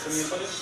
Também apareceu.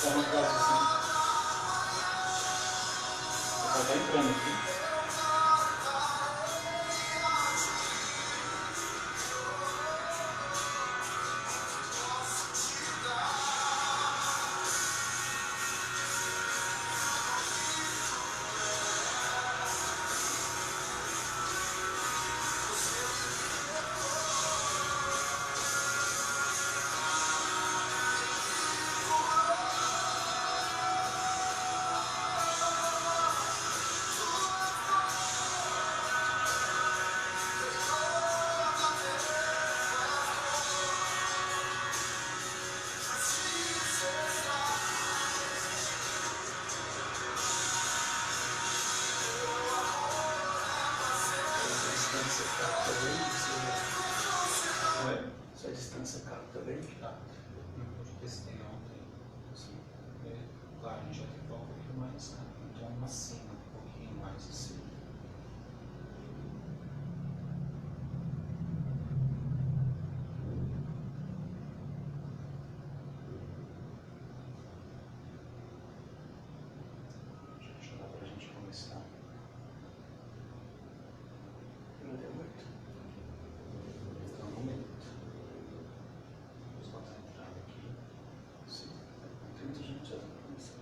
Uma classe assim. Ela está entrando aqui. Essa distância capta bem? Tá. Eu testei ontem. Assim, claro, a gente vai ter que falar um pouquinho mais, né? Então, uma cena, um pouquinho mais assim. Já dá pra gente começar. Não deu muito. Então, um minuto. Vamos botar a entrada aqui. Sim. Tem muita gente já vai começar.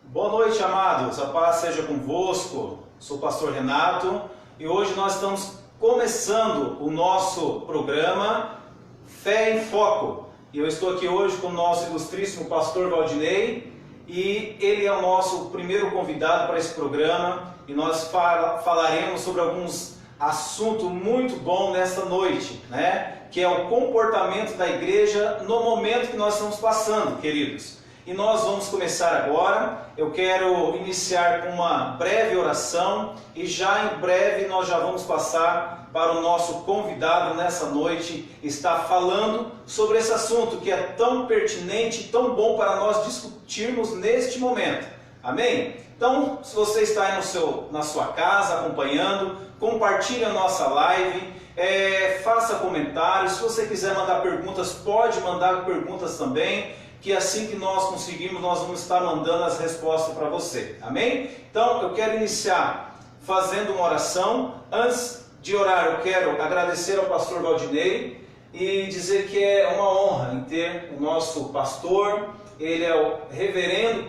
Boa noite, amados. A paz seja convosco. Sou o pastor Renato e hoje nós estamos começando o nosso programa Fé em Foco. E eu estou aqui hoje com o nosso ilustríssimo pastor Valdinei e ele é o nosso primeiro convidado para esse programa e nós falaremos sobre alguns assuntos muito bons nesta noite, né? Que é o comportamento da igreja no momento que nós estamos passando, queridos. E nós vamos começar agora. Eu quero iniciar com uma breve oração e já em breve nós já vamos passar para o nosso convidado nessa noite estar falando sobre esse assunto que é tão pertinente e tão bom para nós discutirmos neste momento. Amém? Então, se você está aí na sua casa acompanhando, compartilhe a nossa live, faça comentários. Se você quiser mandar perguntas, pode mandar perguntas também, que assim que nós conseguirmos, nós vamos estar mandando as respostas para você. Amém? Então, eu quero iniciar fazendo uma oração. Antes de orar, eu quero agradecer ao pastor Valdinei e dizer que é uma honra em ter o nosso pastor. Ele é o reverendo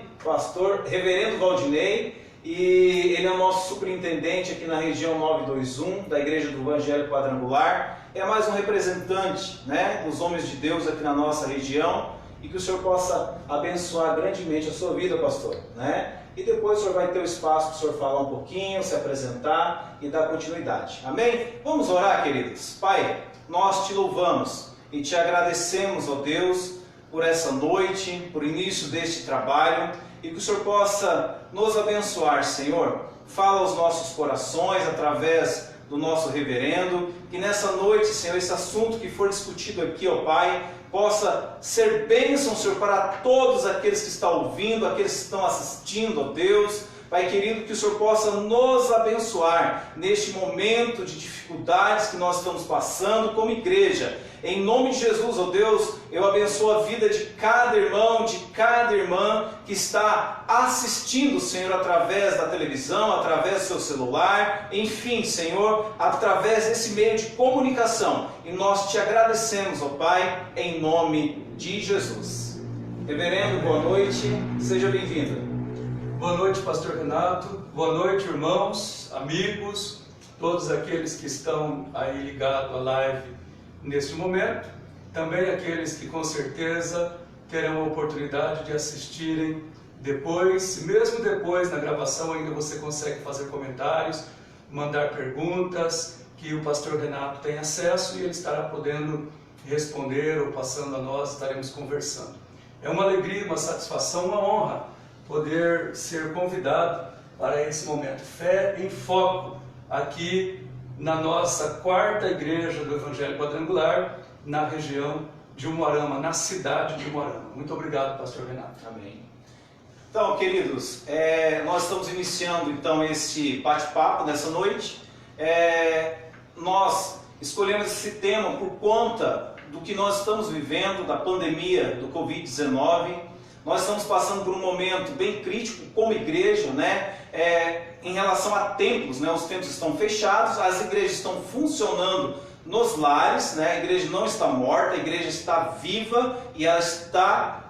Valdinei e ele é o nosso superintendente aqui na região 921 da Igreja do Evangelho Quadrangular. É mais um representante, né, dos homens de Deus aqui na nossa região. E que o Senhor possa abençoar grandemente a sua vida, pastor, né? E depois o Senhor vai ter o espaço para o Senhor falar um pouquinho, se apresentar e dar continuidade. Amém? Vamos orar, queridos. Pai, nós te louvamos e te agradecemos, ó Deus, por essa noite, por início deste trabalho, e que o Senhor possa nos abençoar, Senhor. Fala aos nossos corações através do nosso reverendo, que nessa noite, Senhor, esse assunto que for discutido aqui, ó Pai, possa ser bênção, Senhor, para todos aqueles que estão ouvindo, aqueles que estão assistindo, ó Deus. Pai querido, que o Senhor possa nos abençoar neste momento de dificuldades que nós estamos passando como igreja. Em nome de Jesus, ó Deus, eu abençoo a vida de cada irmão, de cada irmã que está assistindo, Senhor, através da televisão, através do seu celular, enfim, Senhor, através desse meio de comunicação. E nós te agradecemos, ó Pai, em nome de Jesus. Reverendo, boa noite, seja bem-vindo. Boa noite, pastor Renato. Boa noite, irmãos, amigos, todos aqueles que estão aí ligados à live neste momento. Também aqueles que com certeza terão a oportunidade de assistirem depois. Mesmo depois, na gravação, ainda você consegue fazer comentários, mandar perguntas, que o pastor Renato tem acesso e ele estará podendo responder ou passando a nós, estaremos conversando. É uma alegria, uma satisfação, uma honra poder ser convidado para esse momento. Fé em Foco, aqui na nossa quarta igreja do Evangelho Quadrangular, na região de Umuarama, na cidade de Umuarama. Muito obrigado, pastor Renato. Amém. Então, queridos, nós estamos iniciando então esse bate-papo nessa noite. Nós escolhemos esse tema por conta do que nós estamos vivendo, da pandemia do Covid-19. Nós estamos passando por um momento bem crítico como igreja, né? Em relação a templos, né? Os templos estão fechados, as igrejas estão funcionando nos lares, né? A igreja não está morta, a igreja está viva e ela está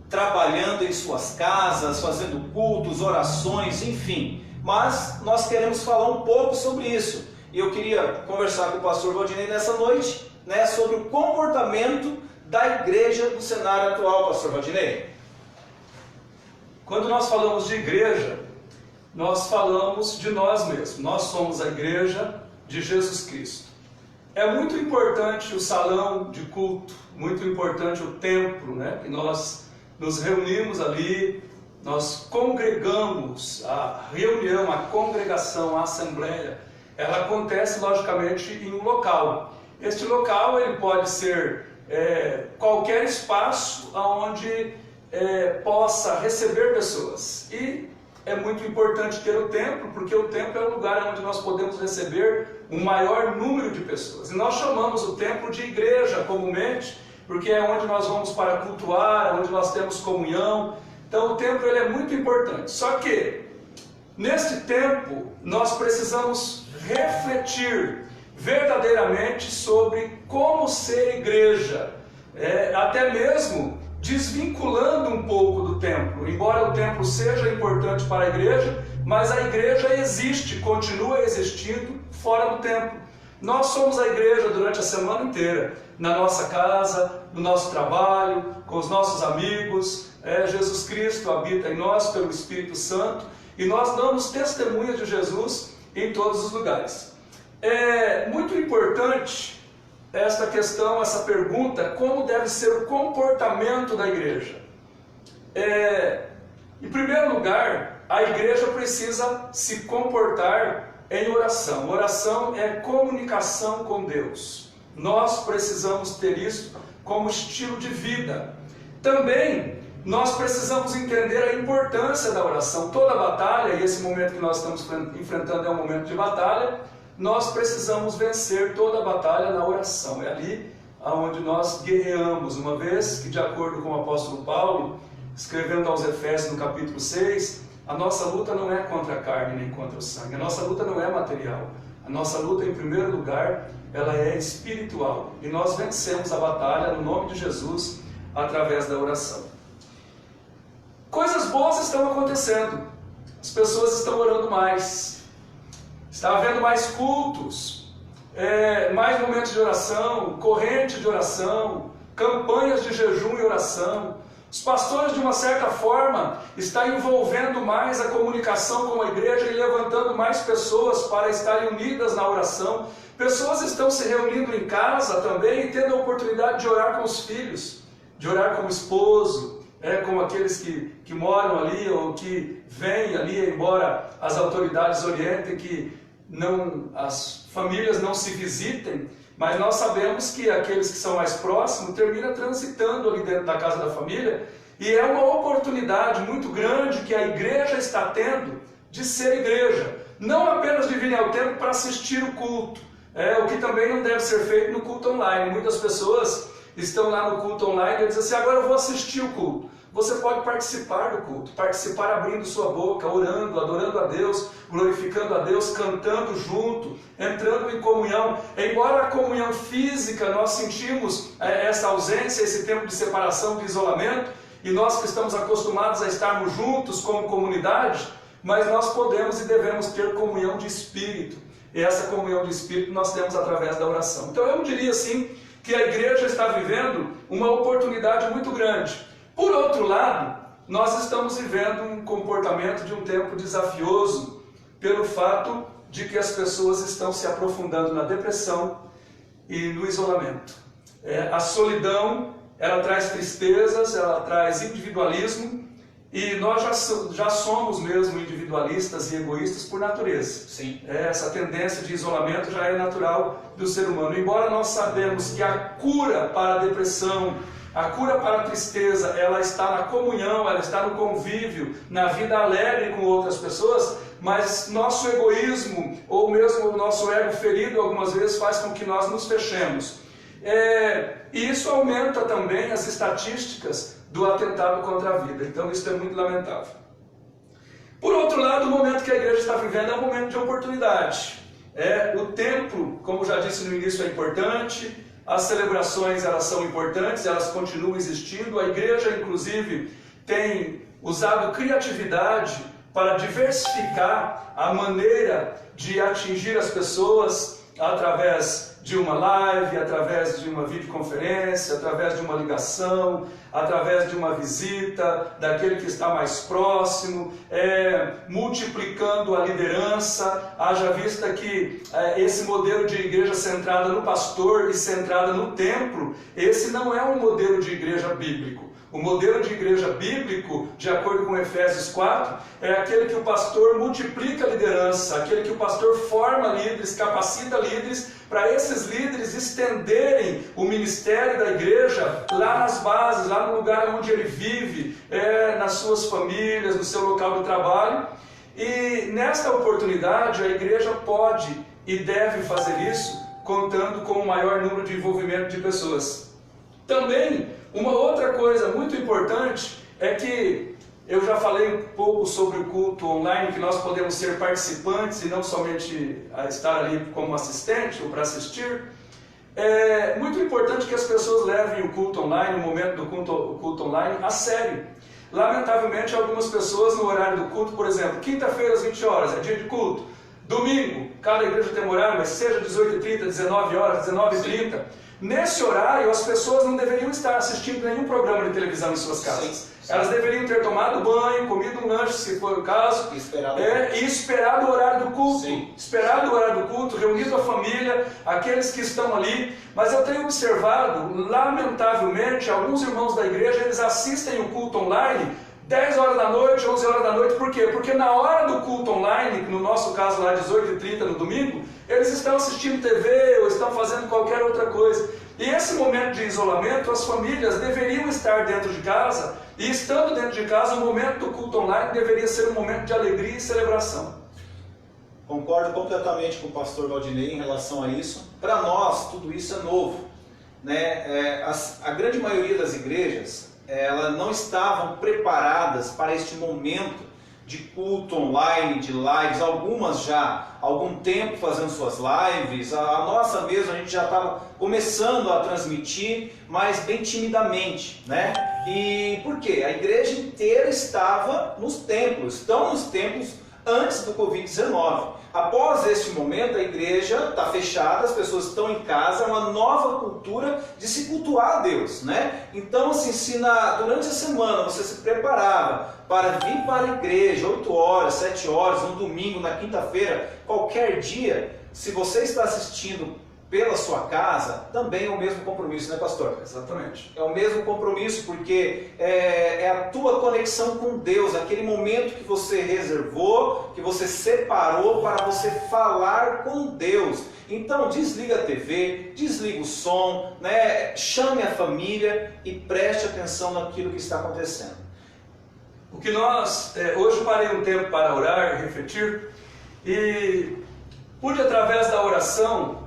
trabalhando em suas casas, fazendo cultos, orações, enfim. Mas nós queremos falar um pouco sobre isso. E eu queria conversar com o pastor Valdinei nessa noite, né? Sobre o comportamento da igreja no cenário atual, pastor Valdinei. Quando nós falamos de igreja, nós falamos de nós mesmos. Nós somos a igreja de Jesus Cristo. É muito importante o salão de culto, muito importante o templo, né? Que nós nos reunimos ali, nós congregamos. A reunião, a congregação, a assembleia, ela acontece logicamente em um local. Este local ele pode ser qualquer espaço onde possa receber pessoas. E é muito importante ter o templo, porque o templo é o lugar onde nós podemos receber um maior número de pessoas. E nós chamamos o templo de igreja comumente, porque é onde nós vamos para cultuar, onde nós temos comunhão. Então o templo ele é muito importante. Só que, neste tempo, nós precisamos refletir verdadeiramente sobre como ser igreja. Até mesmo desvinculando um pouco do templo. Embora o templo seja importante para a igreja, mas a igreja existe, continua existindo fora do templo. Nós somos a igreja durante a semana inteira, na nossa casa, no nosso trabalho, com os nossos amigos. Jesus Cristo habita em nós pelo Espírito Santo e nós damos testemunha de Jesus em todos os lugares. É muito importante esta questão, essa pergunta, como deve ser o comportamento da igreja. Em primeiro lugar, a igreja precisa se comportar em oração. Oração é comunicação com Deus. Nós precisamos ter isso como estilo de vida. Também nós precisamos entender a importância da oração. Toda batalha, e esse momento que nós estamos enfrentando é um momento de batalha, nós precisamos vencer toda a batalha na oração. É ali onde nós guerreamos, uma vez que, de acordo com o apóstolo Paulo, escrevendo aos Efésios no capítulo 6, a nossa luta não é contra a carne nem contra o sangue, a nossa luta não é material. A nossa luta, em primeiro lugar, ela é espiritual. E nós vencemos a batalha no nome de Jesus através da oração. Coisas boas estão acontecendo. As pessoas estão orando mais. Está havendo mais cultos, mais momentos de oração, corrente de oração, campanhas de jejum e oração. Os pastores, de uma certa forma, estão envolvendo mais a comunicação com a igreja e levantando mais pessoas para estarem unidas na oração. Pessoas estão se reunindo em casa também e tendo a oportunidade de orar com os filhos, de orar com o esposo, com aqueles que moram ali ou que vêm ali, embora as autoridades orientem que as famílias não se visitem, mas nós sabemos que aqueles que são mais próximos terminam transitando ali dentro da casa da família, e é uma oportunidade muito grande que a igreja está tendo de ser igreja, não apenas de vir ao templo para assistir o culto, o que também não deve ser feito no culto online. Muitas pessoas estão lá no culto online e dizem assim: agora eu vou assistir o culto. Você pode participar do culto, participar abrindo sua boca, orando, adorando a Deus, glorificando a Deus, cantando junto, entrando em comunhão. Embora a comunhão física nós sentimos essa ausência, esse tempo de separação, de isolamento, e nós que estamos acostumados a estarmos juntos como comunidade, mas nós podemos e devemos ter comunhão de espírito. E essa comunhão de espírito nós temos através da oração. Então eu diria assim que a igreja está vivendo uma oportunidade muito grande. Por outro lado, nós estamos vivendo um comportamento de um tempo desafioso pelo fato de que as pessoas estão se aprofundando na depressão e no isolamento. A solidão, ela traz tristezas, ela traz individualismo, e nós já somos mesmo individualistas e egoístas por natureza. Sim. Essa tendência de isolamento já é natural do ser humano. Embora nós sabemos que a cura para a depressão, a cura para a tristeza, ela está na comunhão, ela está no convívio, na vida alegre com outras pessoas, mas nosso egoísmo, ou mesmo o nosso ego ferido algumas vezes, faz com que nós nos fechemos. E isso aumenta também as estatísticas do atentado contra a vida. Então isso é muito lamentável. Por outro lado, o momento que a igreja está vivendo é um momento de oportunidade. O templo, como já disse no início, é importante. As celebrações, elas são importantes, elas continuam existindo. A igreja, inclusive, tem usado criatividade para diversificar a maneira de atingir as pessoas através de uma live, através de uma videoconferência, através de uma ligação, através de uma visita daquele que está mais próximo, multiplicando a liderança. Haja vista que esse modelo de igreja centrada no pastor e centrada no templo, esse não é um modelo de igreja bíblico. O modelo de igreja bíblico, de acordo com Efésios 4, é aquele que o pastor multiplica a liderança, aquele que o pastor forma líderes, capacita líderes, para esses líderes estenderem o ministério da igreja lá nas bases, lá no lugar onde ele vive, nas suas famílias, no seu local de trabalho. E nesta oportunidade a igreja pode e deve fazer isso, contando com o maior número de envolvimento de pessoas. Também, uma outra coisa muito importante é que eu já falei um pouco sobre o culto online, que nós podemos ser participantes e não somente estar ali como assistente ou para assistir. É muito importante que as pessoas levem o culto online, o momento do culto online, a sério. Lamentavelmente, algumas pessoas no horário do culto, por exemplo, quinta-feira às 20 horas é dia de culto, domingo, cada igreja tem um horário, mas seja 18h30, 19 horas, 19h30, nesse horário as pessoas não deveriam estar assistindo nenhum programa de televisão em suas casas. Sim. Elas deveriam ter tomado banho, comido um lanche, se for o caso, e esperado o horário do culto. Sim. Esperado o horário do culto, reunido a família, aqueles que estão ali. Mas eu tenho observado, lamentavelmente, alguns irmãos da igreja, eles assistem o culto online 10 horas da noite, 11 horas da noite. Por quê? Porque na hora do culto online, no nosso caso lá 18h30 no domingo, eles estão assistindo TV ou estão fazendo qualquer outra coisa. E esse momento de isolamento, as famílias deveriam estar dentro de casa, e estando dentro de casa, o momento do culto online deveria ser um momento de alegria e celebração. Concordo completamente com o pastor Valdinei em relação a isso. Para nós, tudo isso é novo, né? A grande maioria das igrejas, elas não estavam preparadas para este momento de culto online, de lives, algumas já há algum tempo fazendo suas lives, a nossa mesmo, a gente já estava começando a transmitir, mas bem timidamente, né? E por quê? A igreja inteira estava nos templos, estão nos templos antes do Covid-19. Após este momento, a igreja está fechada, as pessoas estão em casa, é uma nova cultura de se cultuar a Deus, né? Então, assim, se durante a semana você se preparava para vir para a igreja 8 horas, 7 horas, no domingo, na quinta-feira, qualquer dia, se você está assistindo pela sua casa, também é o mesmo compromisso, né, pastor? Exatamente. É o mesmo compromisso, porque é a tua conexão com Deus, aquele momento que você reservou, que você separou para você falar com Deus. Então desliga a TV, desliga o som, né? Chame a família e preste atenção naquilo que está acontecendo. O que nós, hoje parei um tempo para orar, refletir, e pude através da oração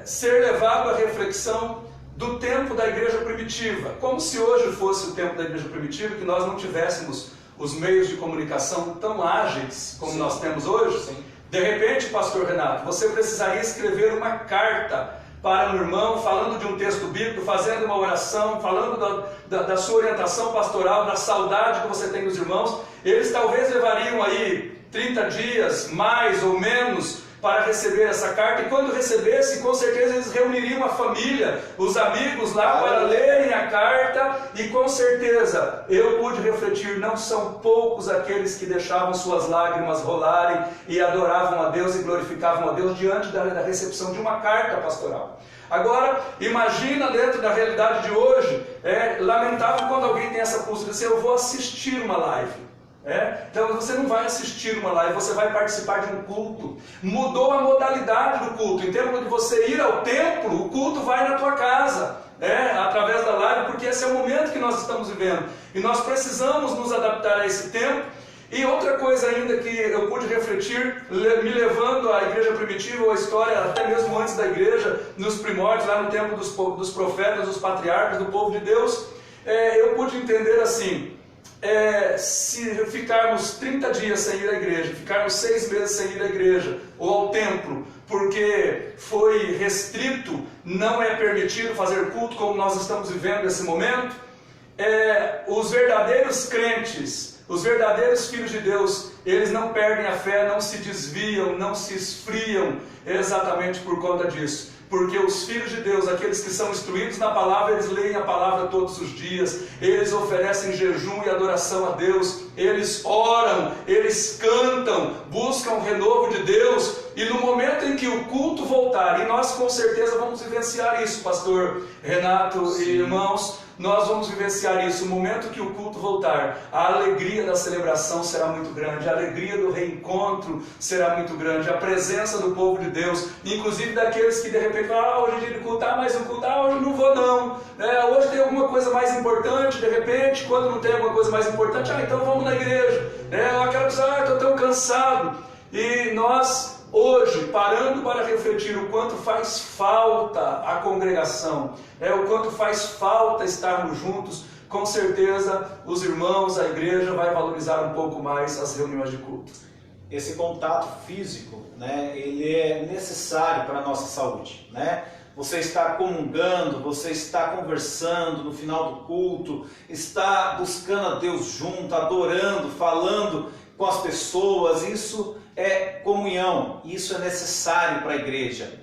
ser levado à reflexão do tempo da igreja primitiva, como se hoje fosse o tempo da igreja primitiva, que nós não tivéssemos os meios de comunicação tão ágeis como nós temos hoje. Sim. De repente, pastor Renato, você precisaria escrever uma carta para um irmão, falando de um texto bíblico, fazendo uma oração, falando da sua orientação pastoral, da saudade que você tem dos irmãos. Eles talvez levariam aí 30 dias, mais ou menos, para receber essa carta, e quando recebesse, com certeza eles reuniriam a família, os amigos lá para lerem a carta, e com certeza eu pude refletir, não são poucos aqueles que deixavam suas lágrimas rolarem e adoravam a Deus e glorificavam a Deus diante da recepção de uma carta pastoral. Agora, imagina dentro da realidade de hoje, lamentável quando alguém tem essa postura, assim, eu vou assistir uma live. Então você não vai assistir uma live, você vai participar de um culto. Mudou a modalidade do culto. Em termos de você ir ao templo, o culto vai na tua casa, através da live, porque esse é o momento que nós estamos vivendo. E nós precisamos nos adaptar a esse tempo. E outra coisa ainda que eu pude refletir, me levando à igreja primitiva, ou à história até mesmo antes da igreja, nos primórdios, lá no tempo dos profetas, dos patriarcas, do povo de Deus, eu pude entender assim: se ficarmos 30 dias sem ir à igreja, ficarmos 6 meses sem ir à igreja ou ao templo, porque foi restrito, não é permitido fazer culto como nós estamos vivendo nesse momento, os verdadeiros crentes, os verdadeiros filhos de Deus, eles não perdem a fé, não se desviam, não se esfriam exatamente por conta disso. Porque os filhos de Deus, aqueles que são instruídos na palavra, eles leem a palavra todos os dias, eles oferecem jejum e adoração a Deus, eles oram, eles cantam, buscam o renovo de Deus, e no momento em que o culto voltar, e nós com certeza vamos vivenciar isso, pastor Renato Sim. e irmãos, nós vamos vivenciar isso. No momento que o culto voltar, a alegria da celebração será muito grande, a alegria do reencontro será muito grande, a presença do povo de Deus, inclusive daqueles que de repente falam, hoje é dia de culto, mas o culto, hoje não vou não, hoje tem alguma coisa mais importante, de repente, quando não tem alguma coisa mais importante, então vamos na igreja, aquela pessoa, estou tão cansado, e nós hoje, parando para refletir o quanto faz falta a congregação, o quanto faz falta estarmos juntos, com certeza os irmãos, a igreja vai valorizar um pouco mais as reuniões de culto. Esse contato físico, ele é necessário para a nossa saúde, Você está comungando, você está conversando no final do culto, está buscando a Deus junto, adorando, falando com as pessoas, isso é comunhão, isso é necessário para a igreja,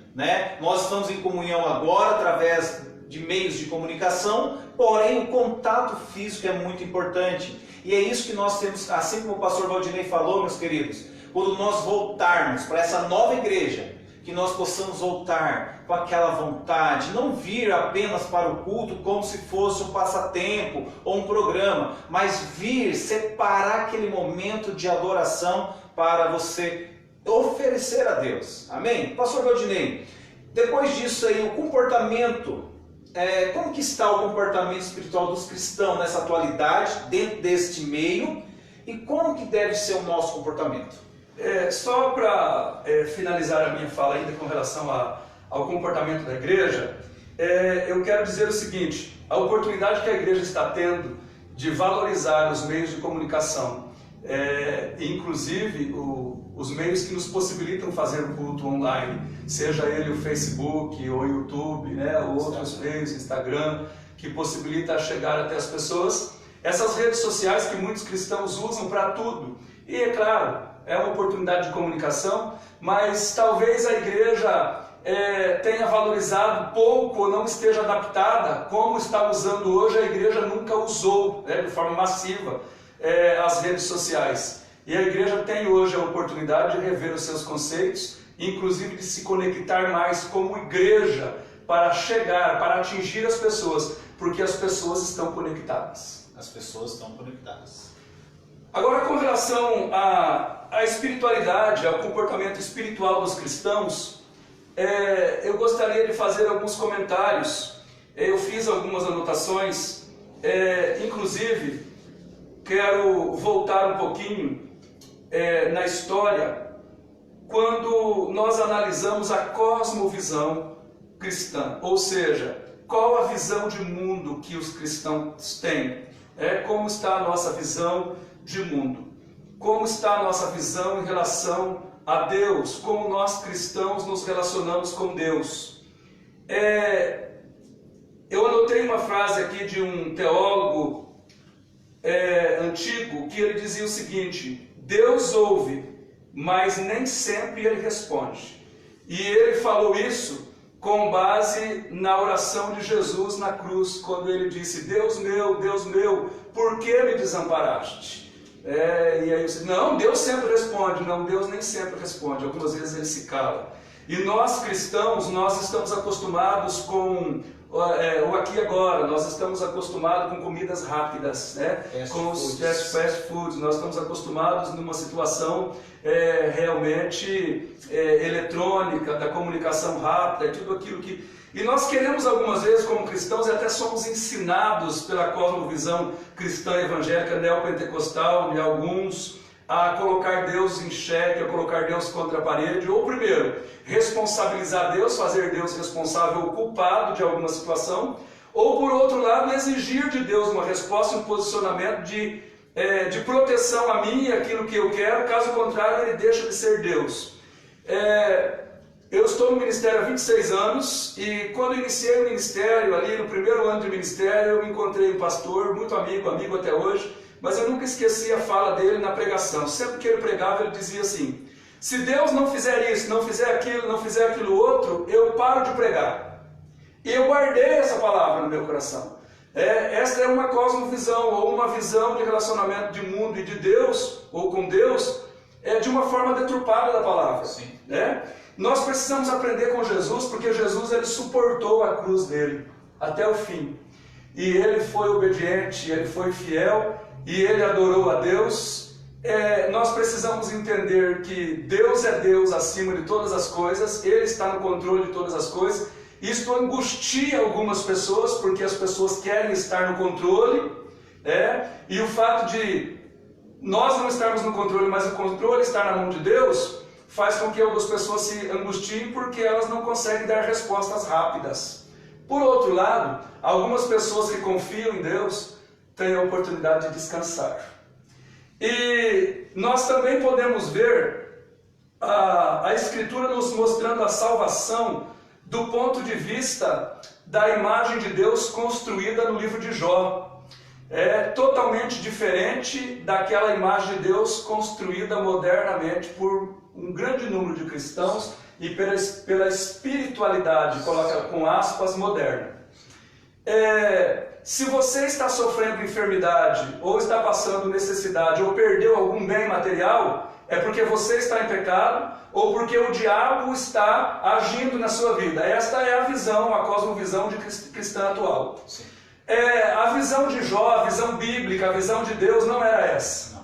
Nós estamos em comunhão agora através de meios de comunicação, porém o contato físico é muito importante, e é isso que nós temos, assim como o pastor Valdinei falou, meus queridos, quando nós voltarmos para essa nova igreja, que nós possamos voltar com aquela vontade, não vir apenas para o culto como se fosse um passatempo ou um programa, mas vir, separar aquele momento de adoração para você oferecer a Deus. Amém? Pastor Valdinei, depois disso aí, o comportamento, como que está o comportamento espiritual dos cristãos nessa atualidade, dentro deste meio, e como que deve ser o nosso comportamento? Só para finalizar a minha fala ainda com relação ao comportamento da igreja, eu quero dizer o seguinte: a oportunidade que a igreja está tendo de valorizar os meios de comunicação, inclusive os meios que nos possibilitam fazer o culto online, seja ele o Facebook ou o YouTube, ou outros meios, Instagram, que possibilita chegar até as pessoas, essas redes sociais que muitos cristãos usam para tudo, e é claro, é uma oportunidade de comunicação, mas talvez a igreja tenha valorizado pouco ou não esteja adaptada, como está usando hoje, a igreja nunca usou de forma massiva as redes sociais. E a igreja tem hoje a oportunidade de rever os seus conceitos, inclusive de se conectar mais como igreja para chegar, para atingir as pessoas, porque as pessoas estão conectadas. As pessoas estão conectadas. Agora, com relação à espiritualidade, ao comportamento espiritual dos cristãos, eu gostaria de fazer alguns comentários. Eu fiz algumas anotações, inclusive quero voltar um pouquinho na história, quando nós analisamos a cosmovisão cristã, ou seja, qual a visão de mundo que os cristãos têm, como está a nossa visão de mundo, como está a nossa visão em relação a Deus, como nós cristãos nos relacionamos com Deus. Eu anotei uma frase aqui de um teólogo antigo, que ele dizia o seguinte: Deus ouve, mas nem sempre ele responde. E ele falou isso com base na oração de Jesus na cruz, quando ele disse: Deus meu, por que me desamparaste? E aí você diz: não, Deus sempre responde. Não, Deus nem sempre responde, algumas vezes ele se cala. E nós cristãos, nós estamos acostumados com o aqui e agora, nós estamos acostumados com comidas rápidas, com os fast foods, nós estamos acostumados numa situação realmente eletrônica, da comunicação rápida, tudo aquilo que... E nós queremos algumas vezes, como cristãos, e até somos ensinados pela cosmovisão cristã evangélica neopentecostal de alguns, a colocar Deus em xeque, a colocar Deus contra a parede, ou primeiro, responsabilizar Deus, fazer Deus responsável ou culpado de alguma situação, ou por outro lado, exigir de Deus uma resposta, um posicionamento de proteção a mim e aquilo que eu quero, caso contrário ele deixa de ser Deus. Eu estou no ministério há 26 anos e quando iniciei o ministério, ali no primeiro ano de ministério, eu me encontrei um pastor, muito amigo até hoje, mas eu nunca esqueci a fala dele na pregação. Sempre que ele pregava, ele dizia assim: se Deus não fizer isso, não fizer aquilo outro, eu paro de pregar. E eu guardei essa palavra no meu coração. Esta é uma cosmovisão, ou uma visão de relacionamento de mundo e de Deus, ou com Deus, de uma forma deturpada da palavra. Sim. Nós precisamos aprender com Jesus, porque Jesus ele suportou a cruz dele até o fim. E ele foi obediente, ele foi fiel, e ele adorou a Deus. Nós precisamos entender que Deus é Deus acima de todas as coisas, Ele está no controle de todas as coisas. Isto angustia algumas pessoas, porque as pessoas querem estar no controle, e o fato de nós não estarmos no controle, mas o controle estar na mão de Deus, faz com que algumas pessoas se angustiem, porque elas não conseguem dar respostas rápidas. Por outro lado, algumas pessoas que confiam em Deus têm a oportunidade de descansar. E nós também podemos ver a Escritura nos mostrando a salvação do ponto de vista da imagem de Deus construída no livro de Jó. É totalmente diferente daquela imagem de Deus construída modernamente por um grande número de cristãos e pela espiritualidade, coloca com aspas, moderna. Se você está sofrendo enfermidade, ou está passando necessidade, ou perdeu algum bem material, é porque você está em pecado, ou porque o diabo está agindo na sua vida. Esta é a visão, a cosmovisão cristã atual. Sim. A visão de Jó, a visão bíblica, a visão de Deus não era essa.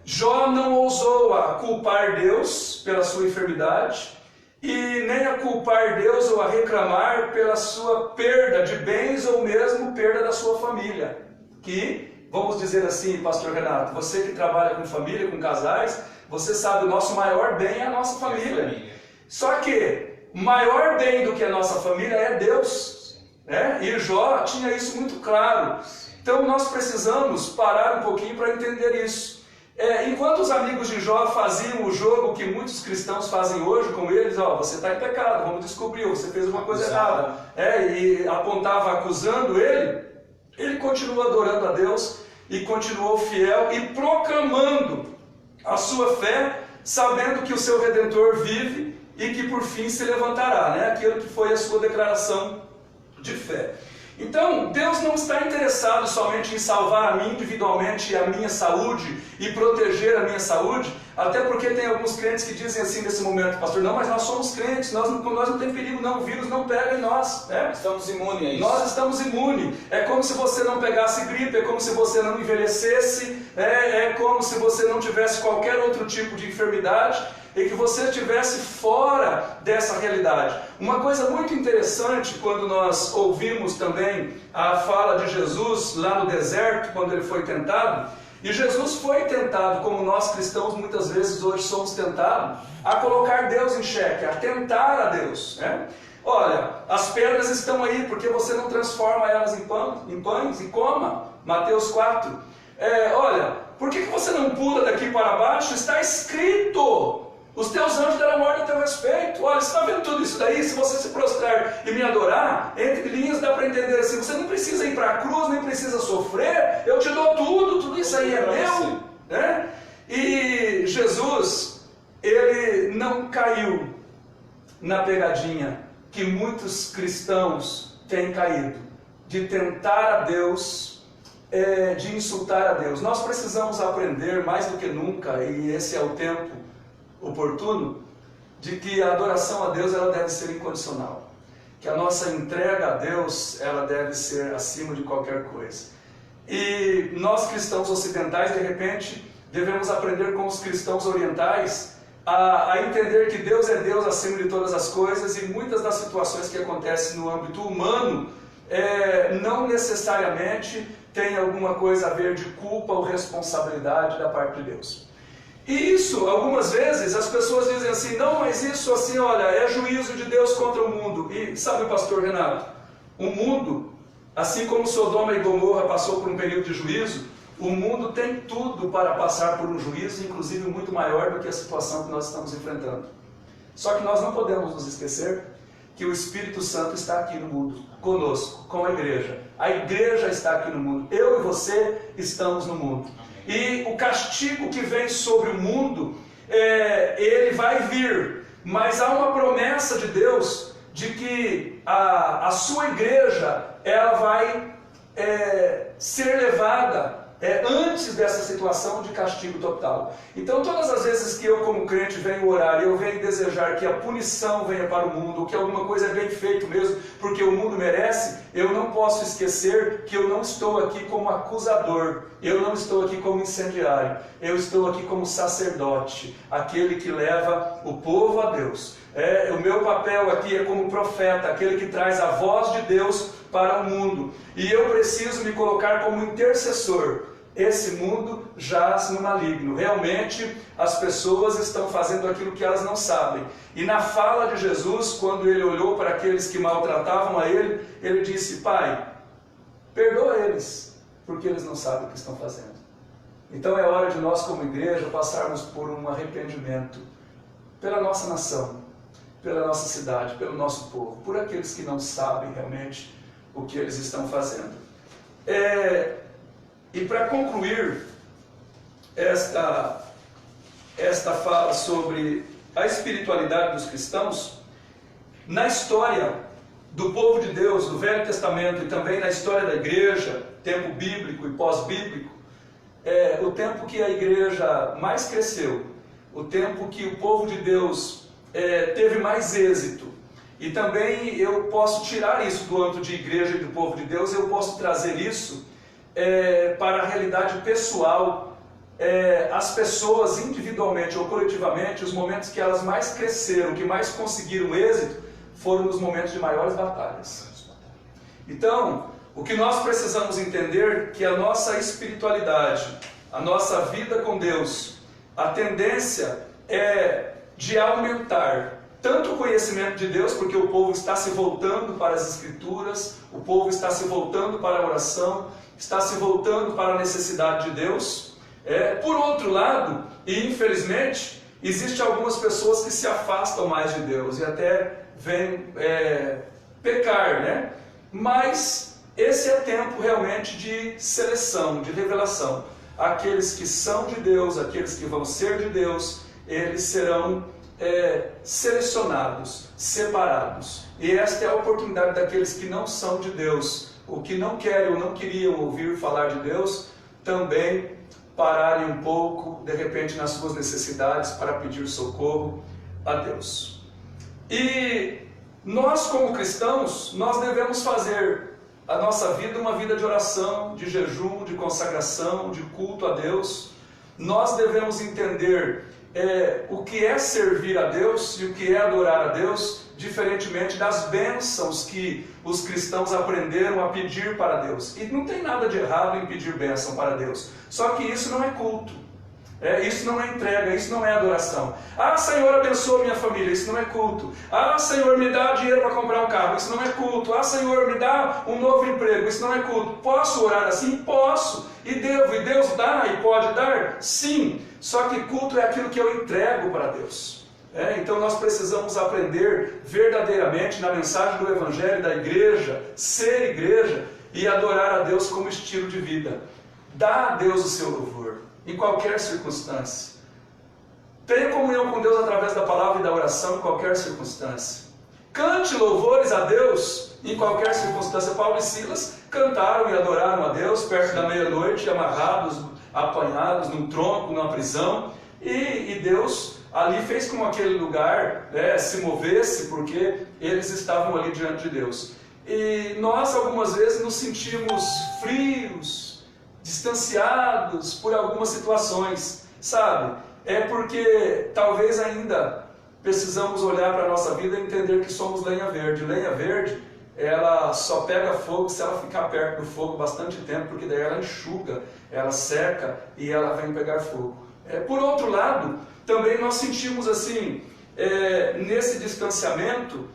Jó não ousou a culpar Deus pela sua enfermidade, e nem a culpar Deus ou a reclamar pela sua perda de bens ou mesmo perda da sua família. Que, vamos dizer assim, pastor Renato, você que trabalha com família, com casais, você sabe, o nosso maior bem é a nossa família. Só que, maior bem do que a nossa família é Deus. E Jó tinha isso muito claro. Então nós precisamos parar um pouquinho para entender isso. Enquanto os amigos de Jó faziam o jogo que muitos cristãos fazem hoje com eles, você está em pecado, vamos descobrir, você fez uma coisa errada, e apontava acusando ele continuou adorando a Deus e continuou fiel e proclamando a sua fé, sabendo que o seu Redentor vive e que por fim se levantará, aquilo que foi a sua declaração de fé. Então, Deus não está interessado somente em salvar a mim individualmente, a minha saúde e proteger a minha saúde, até porque tem alguns crentes que dizem assim nesse momento, pastor, não, mas nós somos crentes, nós não tem perigo não, o vírus não pega em nós. Né? Estamos imunes a isso. Nós estamos imunes. É como se você não pegasse gripe, é como se você não envelhecesse, é como se você não tivesse qualquer outro tipo de enfermidade, e que você estivesse fora dessa realidade. Uma coisa muito interessante, quando nós ouvimos também a fala de Jesus lá no deserto, quando ele foi tentado, e Jesus foi tentado, como nós cristãos muitas vezes hoje somos tentados, a colocar Deus em xeque, a tentar a Deus. Né? Olha, as pedras estão aí, porque você não transforma elas em pães e coma. Mateus 4. Olha, por que você não pula daqui para baixo? Está escrito. Os teus anjos deram ordem a teu respeito. Olha, você está vendo tudo isso daí? Se você se prostrar e me adorar, entre linhas dá para entender assim, você não precisa ir para a cruz, nem precisa sofrer, eu te dou tudo isso aí é meu. Né? E Jesus, ele não caiu na pegadinha que muitos cristãos têm caído, de tentar a Deus, de insultar a Deus. Nós precisamos aprender mais do que nunca, e esse é o tempo oportuno, de que a adoração a Deus ela deve ser incondicional, que a nossa entrega a Deus ela deve ser acima de qualquer coisa. E nós cristãos ocidentais, de repente, devemos aprender com os cristãos orientais a entender que Deus é Deus acima de todas as coisas, e muitas das situações que acontecem no âmbito humano não necessariamente tem alguma coisa a ver de culpa ou responsabilidade da parte de Deus. E isso, algumas vezes, as pessoas dizem assim, não, mas isso assim, olha, é juízo de Deus contra o mundo. E sabe, pastor Renato, o mundo, assim como Sodoma e Gomorra passou por um período de juízo, o mundo tem tudo para passar por um juízo, inclusive muito maior do que a situação que nós estamos enfrentando. Só que nós não podemos nos esquecer que o Espírito Santo está aqui no mundo, conosco, com a igreja. A igreja está aqui no mundo, eu e você estamos no mundo. E o castigo que vem sobre o mundo, ele vai vir, mas há uma promessa de Deus de que a sua igreja ela vai ser levada antes dessa situação de castigo total. Então todas as vezes que eu como crente venho orar, eu venho desejar que a punição venha para o mundo, que alguma coisa é bem feito mesmo, porque o mundo merece, eu não posso esquecer que eu não estou aqui como acusador, eu não estou aqui como incendiário, eu estou aqui como sacerdote, aquele que leva o povo a Deus. O meu papel aqui é como profeta, aquele que traz a voz de Deus para o mundo, e eu preciso me colocar como intercessor. Esse mundo jaz no maligno. Realmente as pessoas estão fazendo aquilo que elas não sabem. E na fala de Jesus, quando ele olhou para aqueles que maltratavam a ele, ele disse, Pai, perdoa eles, porque eles não sabem o que estão fazendo. Então é hora de nós como igreja passarmos por um arrependimento pela nossa nação, pela nossa cidade, pelo nosso povo, por aqueles que não sabem realmente o que eles estão fazendo. E para concluir esta fala sobre a espiritualidade dos cristãos, na história do povo de Deus, do Velho Testamento, e também na história da igreja, tempo bíblico e pós-bíblico, o tempo que a igreja mais cresceu, o tempo que o povo de Deus teve mais êxito. E também eu posso tirar isso do âmbito de igreja e do povo de Deus, eu posso trazer isso para a realidade pessoal, as pessoas individualmente ou coletivamente, os momentos que elas mais cresceram, que mais conseguiram êxito, foram nos momentos de maiores batalhas. Então, o que nós precisamos entender que a nossa espiritualidade, a nossa vida com Deus, a tendência é de aumentar tanto o conhecimento de Deus, porque o povo está se voltando para as Escrituras, o povo está se voltando para a oração, está se voltando para a necessidade de Deus. Por outro lado, e infelizmente, existem algumas pessoas que se afastam mais de Deus e até vêm pecar, né? Mas esse é tempo realmente de seleção, de revelação. Aqueles que são de Deus, aqueles que vão ser de Deus, eles serão selecionados, separados. E esta é a oportunidade daqueles que não são de Deus. o que não querem ou não queriam ouvir falar de Deus, também pararem um pouco, de repente, nas suas necessidades para pedir socorro a Deus. E nós, como cristãos, nós devemos fazer a nossa vida uma vida de oração, de jejum, de consagração, de culto a Deus. Nós devemos entender o que é servir a Deus e o que é adorar a Deus, diferentemente das bênçãos que os cristãos aprenderam a pedir para Deus. E não tem nada de errado em pedir bênção para Deus, só que isso não é culto. Isso não é entrega, isso não é adoração. Ah, Senhor, abençoa minha família, isso não é culto. Ah, Senhor, me dá dinheiro para comprar um carro, isso não é culto. Ah, Senhor, me dá um novo emprego, isso não é culto. Posso orar assim? Posso. E devo. E Deus dá e pode dar? Sim. Só que culto é aquilo que eu entrego para Deus. Então nós precisamos aprender verdadeiramente na mensagem do Evangelho da igreja, ser igreja e adorar a Deus como estilo de vida. Dá a Deus o seu louvor, em qualquer circunstância. Tenha comunhão com Deus através da palavra e da oração em qualquer circunstância. Cante louvores a Deus em qualquer circunstância. Paulo e Silas cantaram e adoraram a Deus perto da meia-noite, amarrados, apanhados num tronco, numa prisão, e Deus ali fez com que aquele lugar se movesse, porque eles estavam ali diante de Deus. E nós algumas vezes nos sentimos frios, distanciados por algumas situações, sabe? É porque talvez ainda precisamos olhar para a nossa vida e entender que somos lenha verde. Lenha verde, ela só pega fogo se ela ficar perto do fogo bastante tempo, porque daí ela enxuga, ela seca e ela vem pegar fogo. Por outro lado, também nós sentimos assim, nesse distanciamento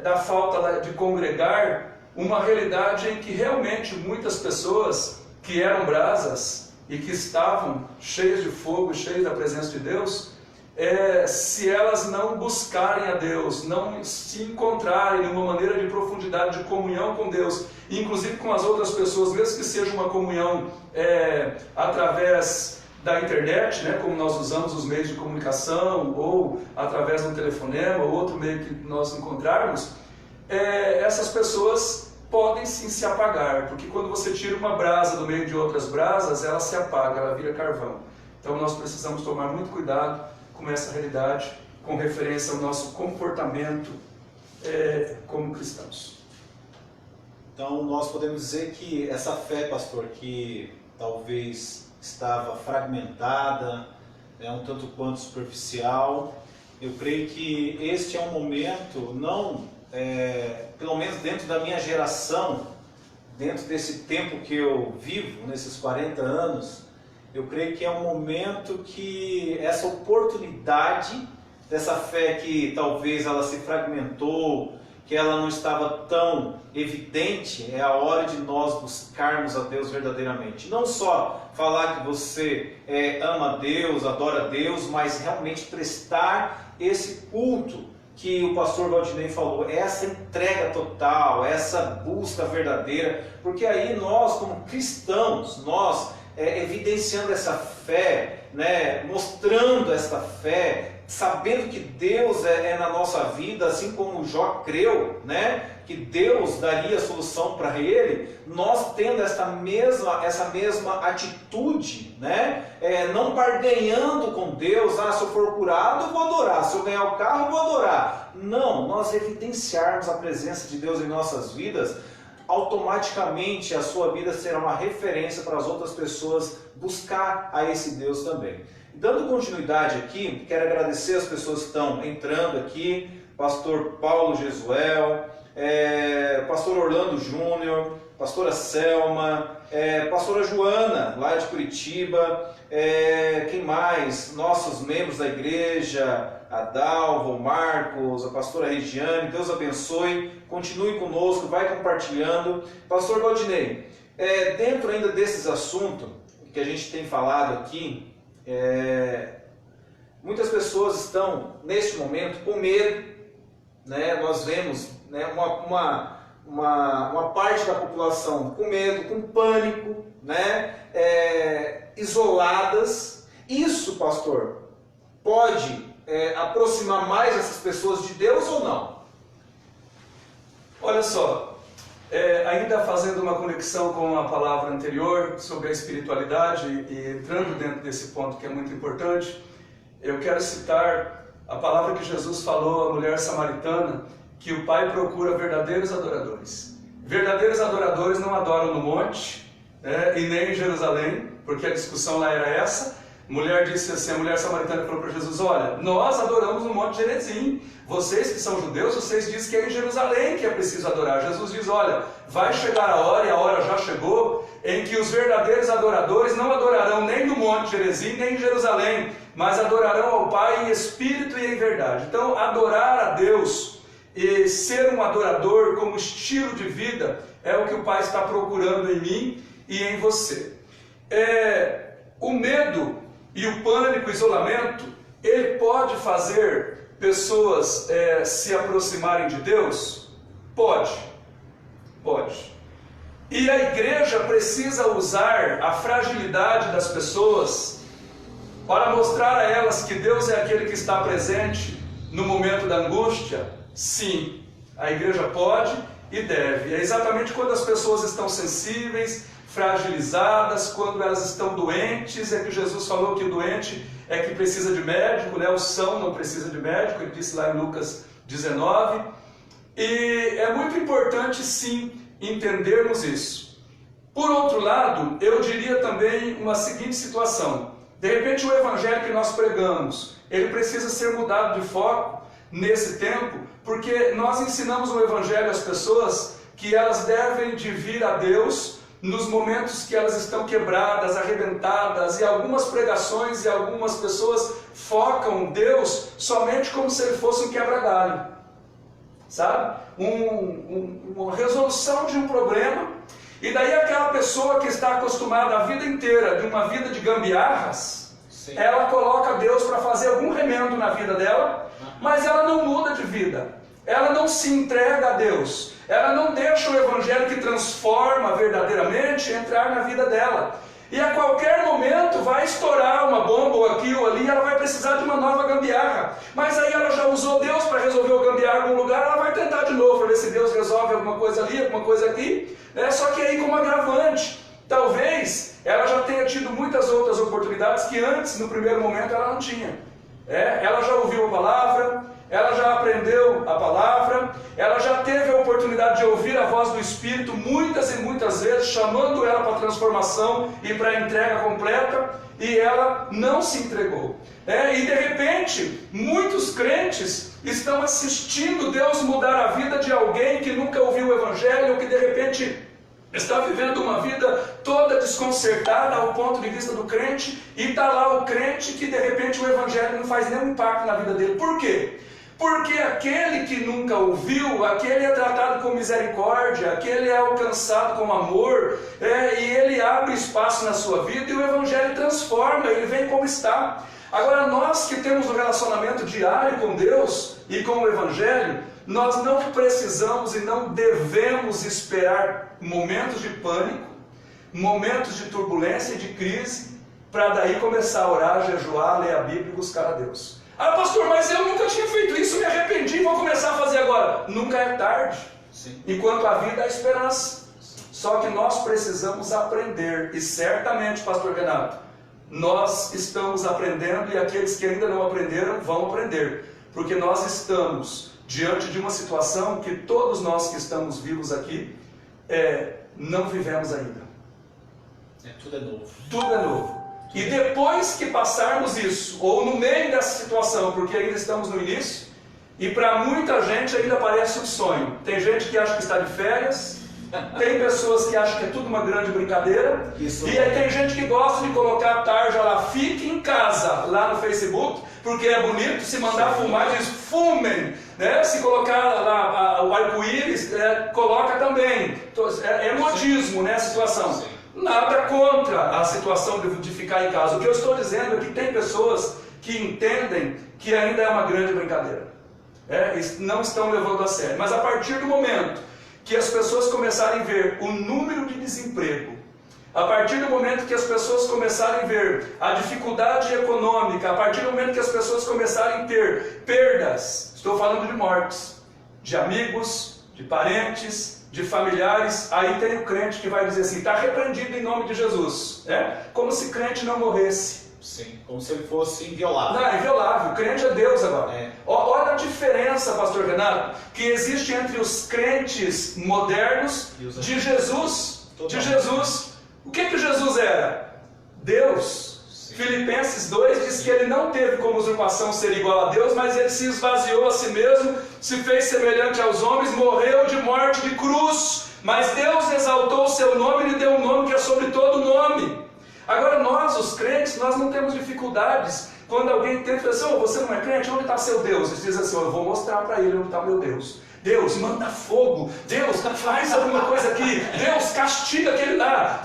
da falta de congregar, uma realidade em que realmente muitas pessoas que eram brasas e que estavam cheias de fogo, cheias da presença de Deus, se elas não buscarem a Deus, não se encontrarem numa maneira de profundidade, de comunhão com Deus, inclusive com as outras pessoas, mesmo que seja uma comunhão através da internet, né, como nós usamos os meios de comunicação, ou através de um telefonema, ou outro meio que nós encontrarmos, essas pessoas podem sim se apagar, porque quando você tira uma brasa do meio de outras brasas, ela se apaga, ela vira carvão. Então nós precisamos tomar muito cuidado com essa realidade, com referência ao nosso comportamento como cristãos. Então nós podemos dizer que essa fé, pastor, que talvez estava fragmentada, um tanto quanto superficial, eu creio que este é um momento, pelo menos dentro da minha geração, dentro desse tempo que eu vivo, nesses 40 anos, eu creio que é um momento que essa oportunidade dessa fé que talvez ela se fragmentou, que ela não estava tão evidente, é a hora de nós buscarmos a Deus verdadeiramente. Não só falar que você ama a Deus, adora a Deus, mas realmente prestar esse culto que o pastor Valdinei falou, essa entrega total, essa busca verdadeira, porque aí nós como cristãos, nós evidenciando essa fé, mostrando essa fé, sabendo que Deus é na nossa vida, assim como Jó creu, que Deus daria a solução para ele, nós tendo essa mesma atitude, não barganhando com Deus, se eu for curado eu vou adorar, se eu ganhar o carro eu vou adorar. Não, nós evidenciarmos a presença de Deus em nossas vidas, automaticamente a sua vida será uma referência para as outras pessoas buscar a esse Deus também. Dando continuidade aqui, quero agradecer as pessoas que estão entrando aqui, pastor Paulo Jesuel, pastor Orlando Júnior, pastora Selma, pastora Joana, lá de Curitiba, quem mais? Nossos membros da igreja, a Dalva, o Marcos, a pastora Regiane, Deus abençoe, continue conosco, vai compartilhando. Pastor Valdinei, dentro ainda desses assuntos que a gente tem falado aqui, muitas pessoas estão, neste momento, com medo, nós vemos uma parte da população com medo, com pânico, isoladas. Isso, pastor, pode aproximar mais essas pessoas de Deus ou não? Olha só, ainda fazendo uma conexão com a palavra anterior sobre a espiritualidade e entrando dentro desse ponto que é muito importante, eu quero citar a palavra que Jesus falou à mulher samaritana, que o Pai procura verdadeiros adoradores. Verdadeiros adoradores não adoram no monte, e nem em Jerusalém, porque a discussão lá era essa. A mulher disse assim, a mulher samaritana falou para Jesus, olha, nós adoramos no Monte Gerizim, vocês que são judeus, vocês dizem que é em Jerusalém que é preciso adorar. Jesus diz, olha, vai chegar a hora, e a hora já chegou, em que os verdadeiros adoradores não adorarão nem no Monte Gerizim, nem em Jerusalém, mas adorarão ao Pai em espírito e em verdade. Então, adorar a Deus e ser um adorador como estilo de vida é o que o Pai está procurando em mim e em você. O medo e o pânico, o isolamento, ele pode fazer pessoas se aproximarem de Deus? Pode. E a igreja precisa usar a fragilidade das pessoas para mostrar a elas que Deus é aquele que está presente no momento da angústia? Sim, a igreja pode e deve. É exatamente quando as pessoas estão sensíveis, fragilizadas, quando elas estão doentes, é que Jesus falou que o doente é que precisa de médico, né? O são não precisa de médico, ele disse lá em Lucas 19. E é muito importante, sim, entendermos isso. Por outro lado, eu diria também uma seguinte situação. De repente o evangelho que nós pregamos, ele precisa ser mudado de foco nesse tempo, porque nós ensinamos o evangelho às pessoas que elas devem de vir a Deus nos momentos que elas estão quebradas, arrebentadas, e algumas pregações e algumas pessoas focam Deus somente como se ele fosse um quebra-galho, sabe? Uma resolução de um problema, e daí aquela pessoa que está acostumada a vida inteira de uma vida de gambiarras, sim, ela coloca Deus para fazer algum remendo na vida dela, mas ela não muda de vida, ela não se entrega a Deus, ela não deixa o evangelho que transforma verdadeiramente entrar na vida dela. E a qualquer momento vai estourar uma bomba ou aqui ou ali, ela vai precisar de uma nova gambiarra. Mas aí ela já usou Deus para resolver o gambiarra em algum lugar, ela vai tentar de novo para ver se Deus resolve alguma coisa ali, alguma coisa aqui. Só que aí como agravante, talvez ela já tenha tido muitas outras oportunidades que antes, no primeiro momento, ela não tinha. Ela já ouviu a palavra, ela já aprendeu a palavra, ela já teve a oportunidade de ouvir a voz do Espírito muitas e muitas vezes, chamando ela para a transformação e para a entrega completa, e ela não se entregou. E de repente, muitos crentes estão assistindo Deus mudar a vida de alguém que nunca ouviu o Evangelho, ou que de repente está vivendo uma vida toda desconcertada ao ponto de vista do crente, e está lá o crente que de repente o Evangelho não faz nenhum impacto na vida dele. Por quê? Porque aquele que nunca ouviu, aquele é tratado com misericórdia, aquele é alcançado com amor, e ele abre espaço na sua vida e o Evangelho transforma, ele vem como está. Agora nós que temos um relacionamento diário com Deus e com o Evangelho, nós não precisamos e não devemos esperar momentos de pânico, momentos de turbulência e de crise, para daí começar a orar, jejuar, ler a Bíblia e buscar a Deus. Ah, pastor, mas eu nunca tinha feito isso, me arrependi, vou começar a fazer agora. Nunca é tarde. Sim. Enquanto a vida há esperança. Sim. Só que nós precisamos aprender, e certamente, pastor Renato, nós estamos aprendendo, e aqueles que ainda não aprenderam vão aprender, porque nós estamos diante de uma situação que todos nós que estamos vivos aqui não vivemos ainda. Tudo é novo. Tudo é novo. E depois que passarmos isso, ou no meio dessa situação, porque ainda estamos no início, e para muita gente ainda parece um sonho. Tem gente que acha que está de férias, tem pessoas que acham que é tudo uma grande brincadeira, e aí tem gente que gosta de colocar a tarja lá, fique em casa, lá no Facebook, porque é bonito, se mandar fumar, diz fumem, né? Se colocar lá o arco-íris, coloca também. É modismo, né, a situação. Sim. Nada contra a situação de ficar em casa. O que eu estou dizendo é que tem pessoas que entendem que ainda é uma grande brincadeira. Não estão levando a sério. Mas a partir do momento que as pessoas começarem a ver o número de desemprego, a partir do momento que as pessoas começarem a ver a dificuldade econômica, a partir do momento que as pessoas começarem a ter perdas, estou falando de mortes, de amigos, de parentes, de familiares, aí tem o crente que vai dizer assim, está repreendido em nome de Jesus. Como se crente não morresse. Sim, como se ele fosse inviolável. Não, é inviolável, o crente é Deus agora. É. Olha a diferença, pastor Renato, que existe entre os crentes modernos de Jesus. De Jesus. O que Jesus era? Deus. Sim. Filipenses 2 diz que ele não teve como usurpação ser igual a Deus, mas ele se esvaziou a si mesmo, se fez semelhante aos homens, morreu de morte de cruz. Mas Deus exaltou o seu nome e lhe deu um nome que é sobre todo nome. Agora nós, os crentes, nós não temos dificuldades. Quando alguém tenta dizer assim, você não é crente, onde está seu Deus? Ele diz assim, eu vou mostrar para ele onde está meu Deus. Deus, manda fogo. Deus, faz alguma coisa aqui. Deus, castiga aquele lá.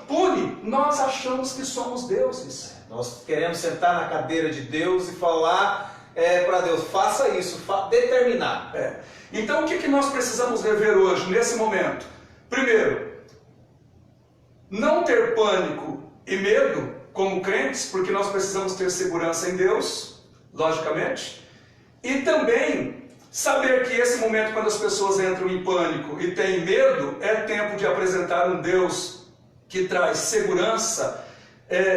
Pune. Nós achamos que somos deuses. Nós queremos sentar na cadeira de Deus e falar para Deus, faça isso, determinar. Então o que nós precisamos rever hoje, nesse momento? Primeiro, não ter pânico e medo como crentes, porque nós precisamos ter segurança em Deus, logicamente. E também saber que esse momento, quando as pessoas entram em pânico e têm medo, é tempo de apresentar um Deus que traz segurança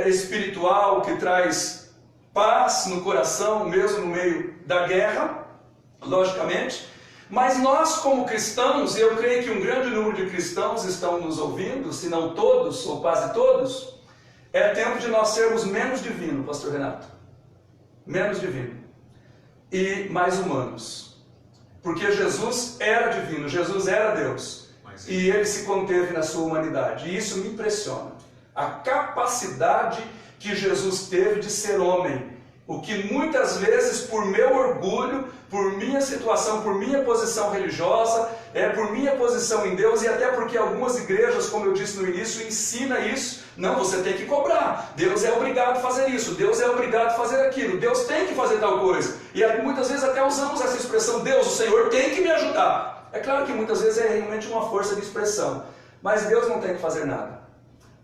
espiritual, que traz paz no coração, mesmo no meio da guerra, logicamente. Mas nós, como cristãos, e eu creio que um grande número de cristãos estão nos ouvindo, se não todos, ou quase todos, é tempo de nós sermos menos divinos, pastor Renato. Menos divino. E mais humanos. Porque Jesus era divino, Jesus era Deus. E ele se conteve na sua humanidade. E isso me impressiona. A capacidade que Jesus teve de ser homem. O que muitas vezes, por meu orgulho, por minha situação, por minha posição religiosa, por minha posição em Deus, e até porque algumas igrejas, como eu disse no início, ensina isso. Não, você tem que cobrar. Deus é obrigado a fazer isso. Deus é obrigado a fazer aquilo. Deus tem que fazer tal coisa. E muitas vezes até usamos essa expressão, Deus, o Senhor tem que me ajudar. É claro que muitas vezes é realmente uma força de expressão. Mas Deus não tem que fazer nada.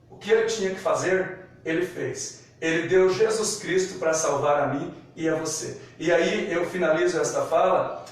O que Ele tinha que fazer, Ele fez. Ele deu Jesus Cristo para salvar a mim e a você. E aí eu finalizo esta fala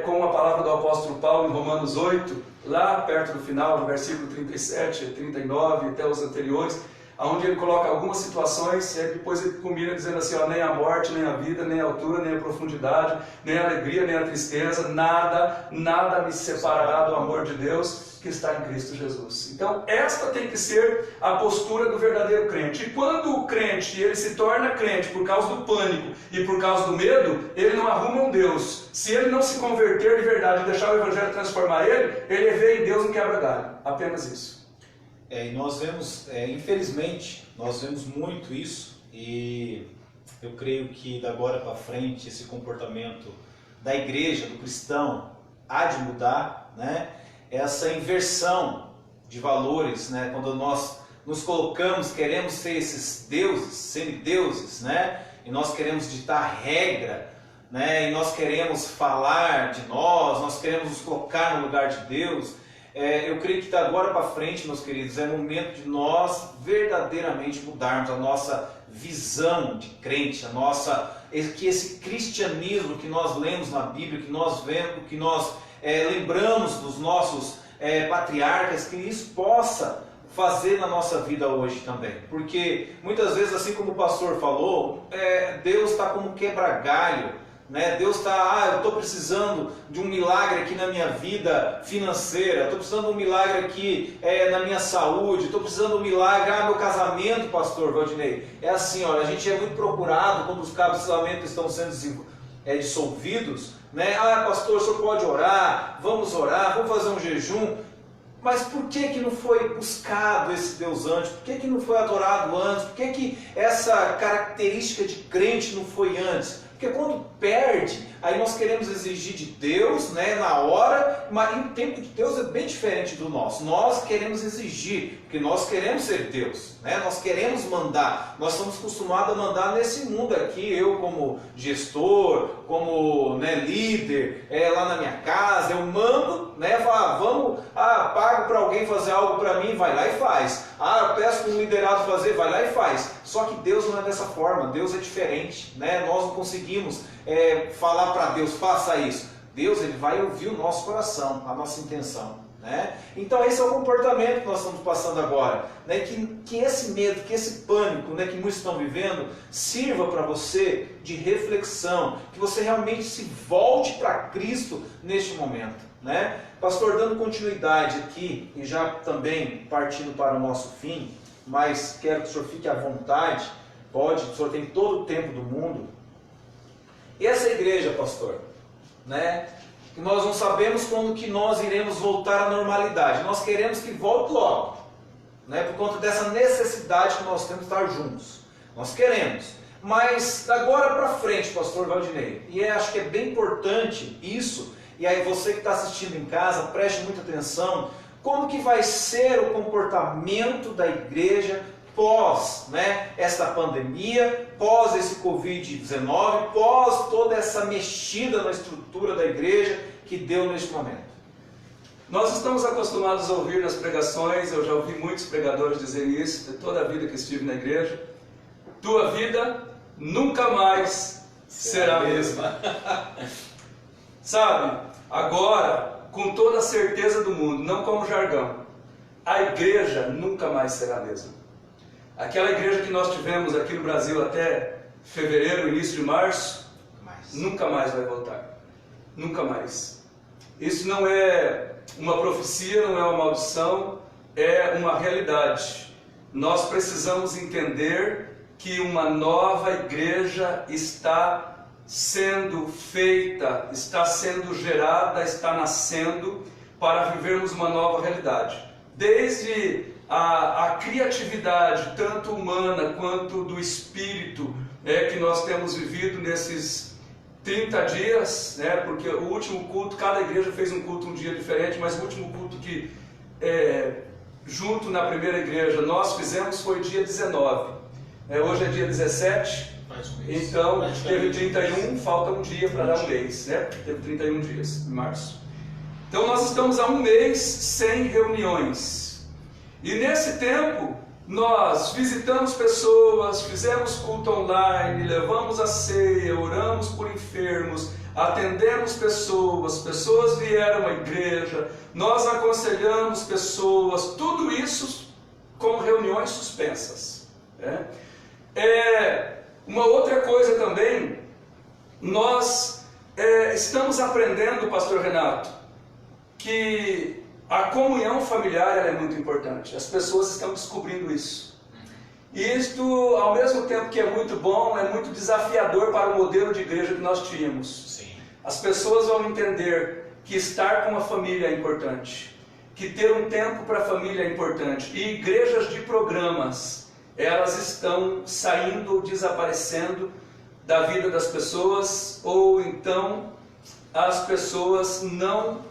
com a palavra do apóstolo Paulo em Romanos 8, lá perto do final, do versículo 37, 39, até os anteriores, onde ele coloca algumas situações, e depois ele combina dizendo assim, nem a morte, nem a vida, nem a altura, nem a profundidade, nem a alegria, nem a tristeza, nada me separará do amor de Deus que está em Cristo Jesus. Então esta tem que ser a postura do verdadeiro crente. E quando o crente ele se torna crente por causa do pânico e por causa do medo, ele não arruma um Deus. Se ele não se converter de verdade e deixar o Evangelho transformar ele vê em Deus um quebra-galho. Apenas isso. E nós vemos, infelizmente, nós vemos muito isso, e eu creio que da agora para frente esse comportamento da igreja, do cristão, há de mudar, né? Essa inversão de valores, né? Quando nós nos colocamos, queremos ser esses deuses, semideuses, né? E nós queremos ditar regra, né? E nós queremos falar de nós queremos nos colocar no lugar de Deus. Eu creio que da agora para frente, meus queridos, é momento de nós verdadeiramente mudarmos a nossa visão de crente, que esse cristianismo que nós lemos na Bíblia, que nós vemos, que nós lembramos dos nossos patriarcas, que isso possa fazer na nossa vida hoje também. Porque muitas vezes, assim como o pastor falou, Deus está como quebra-galho. Né? Deus está, eu estou precisando de um milagre aqui na minha vida financeira, estou precisando de um milagre aqui na minha saúde, estou precisando de um milagre, meu casamento, pastor Valdinei. É assim, olha, a gente é muito procurado quando os casamentos estão sendo dissolvidos, né? Pastor, o senhor pode orar, vamos fazer um jejum. Mas por que não foi buscado esse Deus antes? Por que não foi adorado antes? Por que essa característica de crente não foi antes? Porque quando perde, aí nós queremos exigir de Deus, né, na hora, mas o tempo de Deus é bem diferente do nosso. Nós queremos exigir, porque nós queremos ser Deus, né? Nós queremos mandar. Nós estamos acostumados a mandar nesse mundo aqui, eu como gestor, como líder, lá na minha casa, eu mando, né, pago para alguém fazer algo para mim, vai lá e faz. Eu peço para um liderado fazer, vai lá e faz. Só que Deus não é dessa forma, Deus é diferente, né? Nós não conseguimos falar para Deus, faça isso. Deus, Ele vai ouvir o nosso coração, a nossa intenção. né? Então esse é o comportamento que nós estamos passando agora, né? Que esse medo, que esse pânico, né, que muitos estão vivendo, sirva para você de reflexão, que você realmente se volte para Cristo neste momento, né? Pastor, dando continuidade aqui e já também partindo para o nosso fim, mas quero que o senhor fique à vontade, pode, o senhor tem todo o tempo do mundo. E essa igreja, pastor, né? Que nós não sabemos quando que nós iremos voltar à normalidade. Nós queremos que volte logo, né? Por conta dessa necessidade que nós temos de estar juntos. Nós queremos. Mas agora para frente, pastor Valdinei, e acho que é bem importante isso, e aí você que está assistindo em casa, preste muita atenção, como que vai ser o comportamento da igreja pós, né, esta pandemia, pós esse Covid-19, pós toda essa mexida na estrutura da igreja que deu neste momento? Nós estamos acostumados a ouvir nas pregações, eu já ouvi muitos pregadores dizerem isso, de toda a vida que estive na igreja: tua vida nunca mais será a mesma. Sabe, agora, com toda a certeza do mundo, não como jargão, a igreja nunca mais será a mesma. Aquela igreja que nós tivemos aqui no Brasil até fevereiro, início de março, nunca mais vai voltar. Nunca mais. Isso não é uma profecia, não é uma maldição, é uma realidade. Nós precisamos entender que uma nova igreja está sendo feita, está sendo gerada, está nascendo para vivermos uma nova realidade. Desde a criatividade, tanto humana quanto do espírito, que nós temos vivido nesses 30 dias, né? Porque o último culto, cada igreja fez um culto um dia diferente, mas o último culto que, junto na primeira igreja, nós fizemos foi dia 19. Hoje é dia 17, então teve 31, falta um dia para dar um mês, né? Teve 31 dias, em março. Então nós estamos há um mês sem reuniões. E nesse tempo, nós visitamos pessoas, fizemos culto online, levamos a ceia, oramos por enfermos, atendemos pessoas, pessoas vieram à igreja, nós aconselhamos pessoas, tudo isso com reuniões suspensas. Né? Uma outra coisa também, nós estamos aprendendo, pastor Renato, que a comunhão familiar ela é muito importante. As pessoas estão descobrindo isso. E isto, ao mesmo tempo que é muito bom, é muito desafiador para o modelo de igreja que nós tínhamos. Sim. As pessoas vão entender que estar com a família é importante, que ter um tempo para a família é importante. E igrejas de programas, elas estão saindo, desaparecendo da vida das pessoas, ou então as pessoas não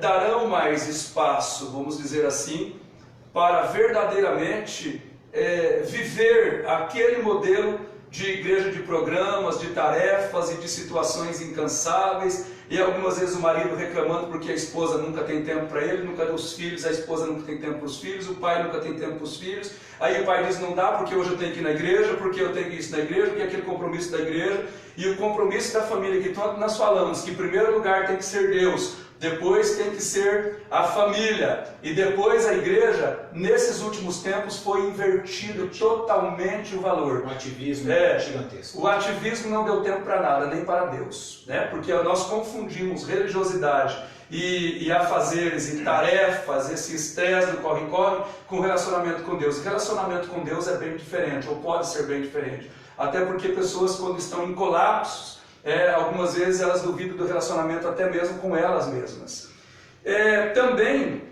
darão mais espaço, vamos dizer assim, para verdadeiramente viver aquele modelo de igreja de programas, de tarefas e de situações incansáveis, e algumas vezes o marido reclamando porque a esposa nunca tem tempo para ele, nunca deu os filhos, a esposa nunca tem tempo para os filhos, o pai nunca tem tempo para os filhos, aí o pai diz não dá porque hoje eu tenho que ir na igreja, porque eu tenho isso na igreja, porque aquele compromisso da igreja, e o compromisso da família, que tanto nós falamos, que em primeiro lugar tem que ser Deus, depois tem que ser a família, e depois a igreja, nesses últimos tempos, foi invertido totalmente o valor. Um ativismo gigantesco. O ativismo não deu tempo para nada, nem para Deus, né? Porque nós confundimos religiosidade e afazeres e tarefas, esse estresse do corre-corre, com relacionamento com Deus. Relacionamento com Deus é bem diferente, ou pode ser bem diferente. Até porque pessoas, quando estão em colapsos, algumas vezes elas duvidam do relacionamento até mesmo com elas mesmas. Também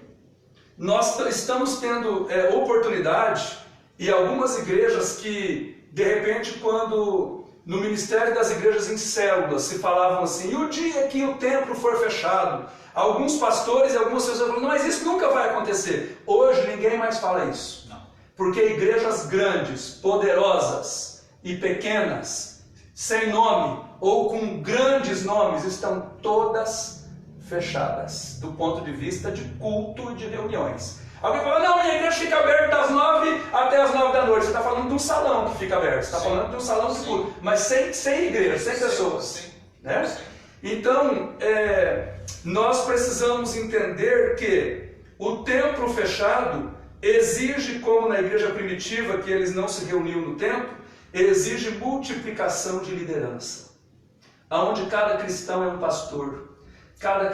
nós estamos tendo oportunidade, e algumas igrejas que de repente quando no ministério das igrejas em células se falavam assim, e o dia que o templo for fechado, alguns pastores e algumas pessoas falaram, não, mas isso nunca vai acontecer. Hoje ninguém mais fala isso. Não. Porque igrejas grandes, poderosas e pequenas, sem nome, ou com grandes nomes, estão todas fechadas, do ponto de vista de culto e de reuniões. Alguém fala, não, minha igreja fica aberta das 9 até as 9 da noite. Você está falando de um salão que fica aberto, você está falando de um salão de culto, mas sem igreja, sem pessoas. Né? Então, nós precisamos entender que o templo fechado exige, como na igreja primitiva, que eles não se reuniam no templo, exige multiplicação de liderança, onde cada cristão é um pastor, cada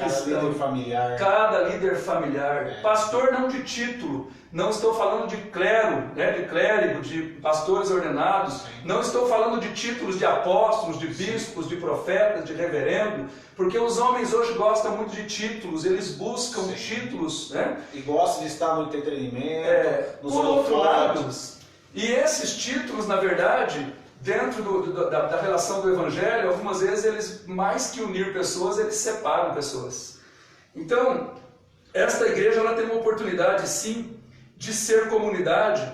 líder familiar, pastor não de título, não estou falando de clero, de clérigo, de pastores ordenados, não estou falando de títulos de apóstolos, de bispos, de profetas, de reverendo, porque os homens hoje gostam muito de títulos, eles buscam títulos, e gostam de estar no entretenimento, nos por outro lado, holofotes. E esses títulos, na verdade, dentro da relação do Evangelho, algumas vezes eles, mais que unir pessoas, eles separam pessoas. Então, esta igreja ela tem uma oportunidade, sim, de ser comunidade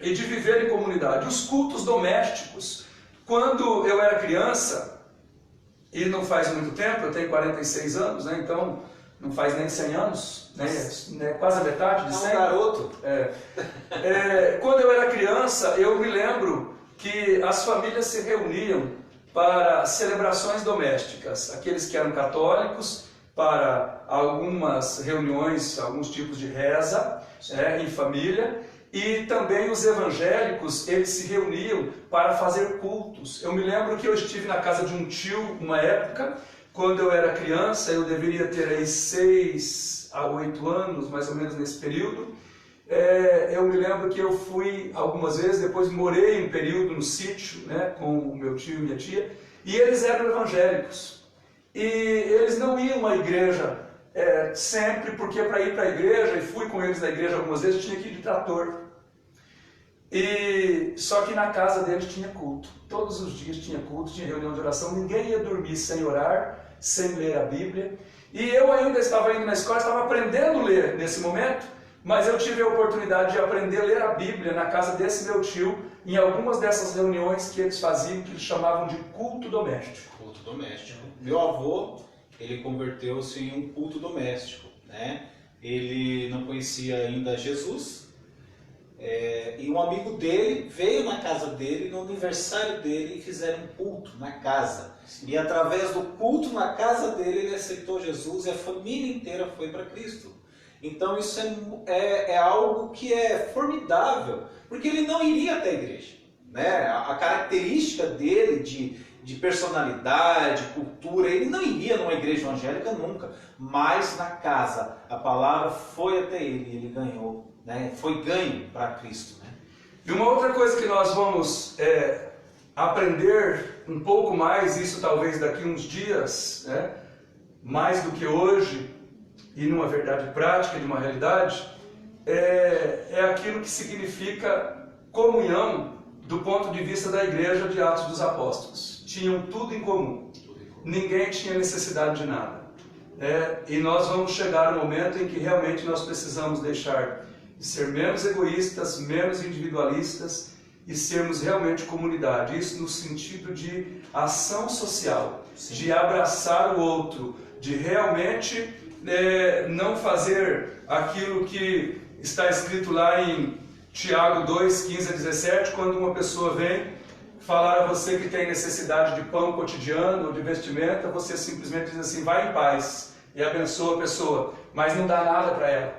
e de viver em comunidade. Os cultos domésticos, quando eu era criança, e não faz muito tempo, eu tenho 46 anos, então não faz nem 100 anos, quase a metade de 100. É um garoto. Quando eu era criança, eu me lembro que as famílias se reuniam para celebrações domésticas, aqueles que eram católicos, para algumas reuniões, alguns tipos de reza em família, e também os evangélicos, eles se reuniam para fazer cultos. Eu me lembro que eu estive na casa de um tio, uma época, quando eu era criança, eu deveria ter aí 6 a 8 anos, mais ou menos nesse período. Eu me lembro que eu fui algumas vezes, depois morei um período no sítio, com o meu tio e minha tia, e eles eram evangélicos. E eles não iam à igreja sempre, porque para ir para a igreja, e fui com eles na igreja algumas vezes, eu tinha que ir de trator. Só que na casa deles tinha culto. Todos os dias tinha culto, tinha reunião de oração, ninguém ia dormir sem orar, sem ler a Bíblia. E eu ainda estava indo na escola, estava aprendendo a ler nesse momento, mas eu tive a oportunidade de aprender a ler a Bíblia na casa desse meu tio, em algumas dessas reuniões que eles faziam, que eles chamavam de culto doméstico. Culto doméstico. Meu avô, ele converteu-se em um culto doméstico, Ele não conhecia ainda Jesus, e um amigo dele veio na casa dele, no aniversário dele, e fizeram um culto na casa. E através do culto na casa dele, ele aceitou Jesus e a família inteira foi para Cristo. Então isso é algo que é formidável, porque ele não iria até a igreja. A característica dele de personalidade, cultura, ele não iria numa igreja evangélica nunca, mas na casa a palavra foi até ele e ele ganhou, foi ganho para Cristo. E uma outra coisa que nós vamos aprender um pouco mais, isso talvez daqui uns dias, mais do que hoje, e numa verdade prática de uma realidade, é aquilo que significa comunhão do ponto de vista da igreja de Atos dos Apóstolos. Tinham tudo em comum, ninguém tinha necessidade de nada. E nós vamos chegar no momento em que realmente nós precisamos deixar de ser menos egoístas, menos individualistas e sermos realmente comunidade. Isso no sentido de ação social, de abraçar o outro, de realmente não fazer aquilo que está escrito lá em Tiago 2, 15 a 17, quando uma pessoa vem falar a você que tem necessidade de pão cotidiano ou de vestimenta, você simplesmente diz assim, vai em paz, e abençoa a pessoa, mas não dá nada para ela.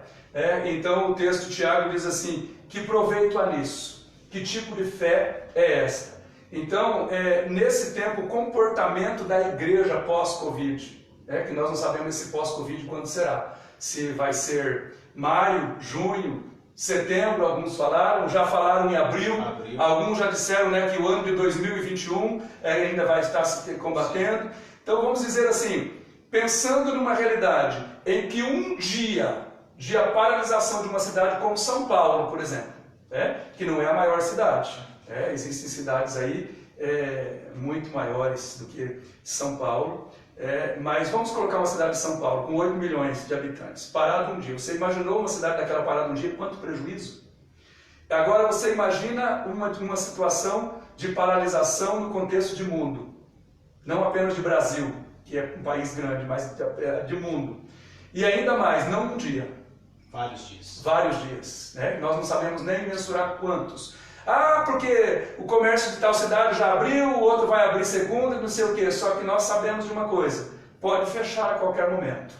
Então o texto de Tiago diz assim, que proveito há nisso? Que tipo de fé é esta? Então, nesse tempo, o comportamento da igreja pós-Covid, que nós não sabemos esse pós-Covid quando será. Se vai ser maio, junho, setembro, alguns falaram, já falaram em abril. Alguns já disseram que o ano de 2021 ainda vai estar se combatendo. Então vamos dizer assim, pensando numa realidade em que um dia de a paralisação de uma cidade como São Paulo, por exemplo, que não é a maior cidade, existem cidades aí muito maiores do que São Paulo, mas vamos colocar uma cidade de São Paulo com 8 milhões de habitantes, parado um dia. Você imaginou uma cidade daquela parada um dia? Quanto prejuízo? Agora você imagina uma situação de paralisação no contexto de mundo, não apenas de Brasil, que é um país grande, mas de mundo. E ainda mais, não um dia. Vários dias. Vários dias. Nós não sabemos nem mensurar quantos. Porque o comércio de tal cidade já abriu, o outro vai abrir segunda, não sei o quê. Só que nós sabemos de uma coisa. pode fechar a qualquer momento.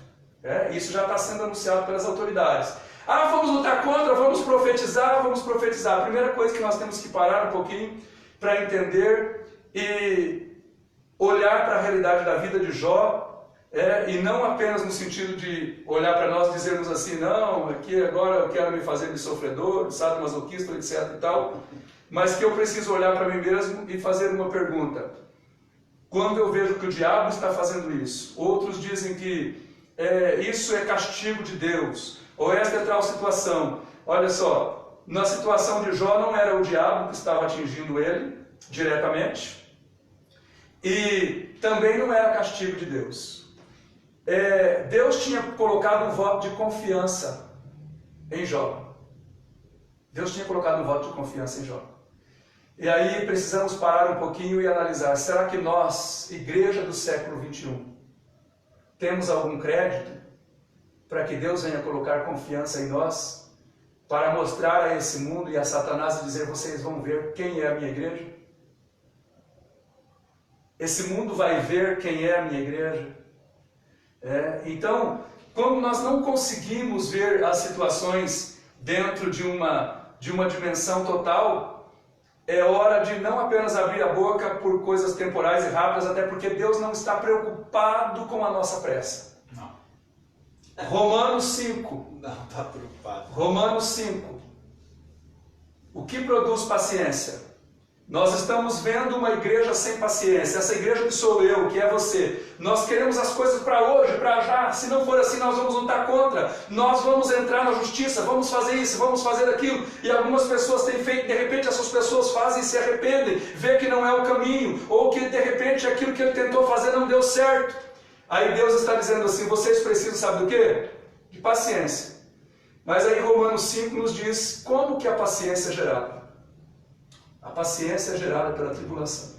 Isso já está sendo anunciado pelas autoridades. Vamos lutar contra, vamos profetizar, vamos profetizar. A primeira coisa que nós temos que parar um pouquinho para entender e olhar para a realidade da vida de Jó, e não apenas no sentido de olhar para nós e dizermos assim, não, aqui agora eu quero me fazer de sofredor, de sadomasoquista, etc e tal, mas que eu preciso olhar para mim mesmo e fazer uma pergunta. Quando eu vejo que o diabo está fazendo isso, outros dizem que isso é castigo de Deus, ou esta é tal situação. Olha só, na situação de Jó não era o diabo que estava atingindo ele diretamente, e também não era castigo de Deus. Deus tinha colocado um voto de confiança em Jó. Deus tinha colocado um voto de confiança em Jó. E aí precisamos parar um pouquinho e analisar, será que nós, igreja do século 21, temos algum crédito para que Deus venha colocar confiança em nós, para mostrar a esse mundo e a Satanás e dizer, vocês vão ver quem é a minha igreja? Esse mundo vai ver quem é a minha igreja? Então, quando nós não conseguimos ver as situações dentro de uma dimensão total, é hora de não apenas abrir a boca por coisas temporais e rápidas, até porque Deus não está preocupado com a nossa pressa. Não. Romanos 5. Não está preocupado. Romanos 5. O que produz paciência? Nós estamos vendo uma igreja sem paciência. Essa igreja que sou eu, que é você. Nós queremos as coisas para hoje, para já. Se não for assim, nós vamos lutar contra. Nós vamos entrar na justiça, vamos fazer isso, vamos fazer aquilo. E algumas pessoas têm feito, de repente essas pessoas fazem e se arrependem, vê que não é o caminho, ou que de repente aquilo que ele tentou fazer não deu certo. Aí Deus está dizendo assim, vocês precisam, sabe do quê? De paciência. Mas aí Romanos 5 nos diz como que a paciência é gerada. A paciência é gerada pela tribulação.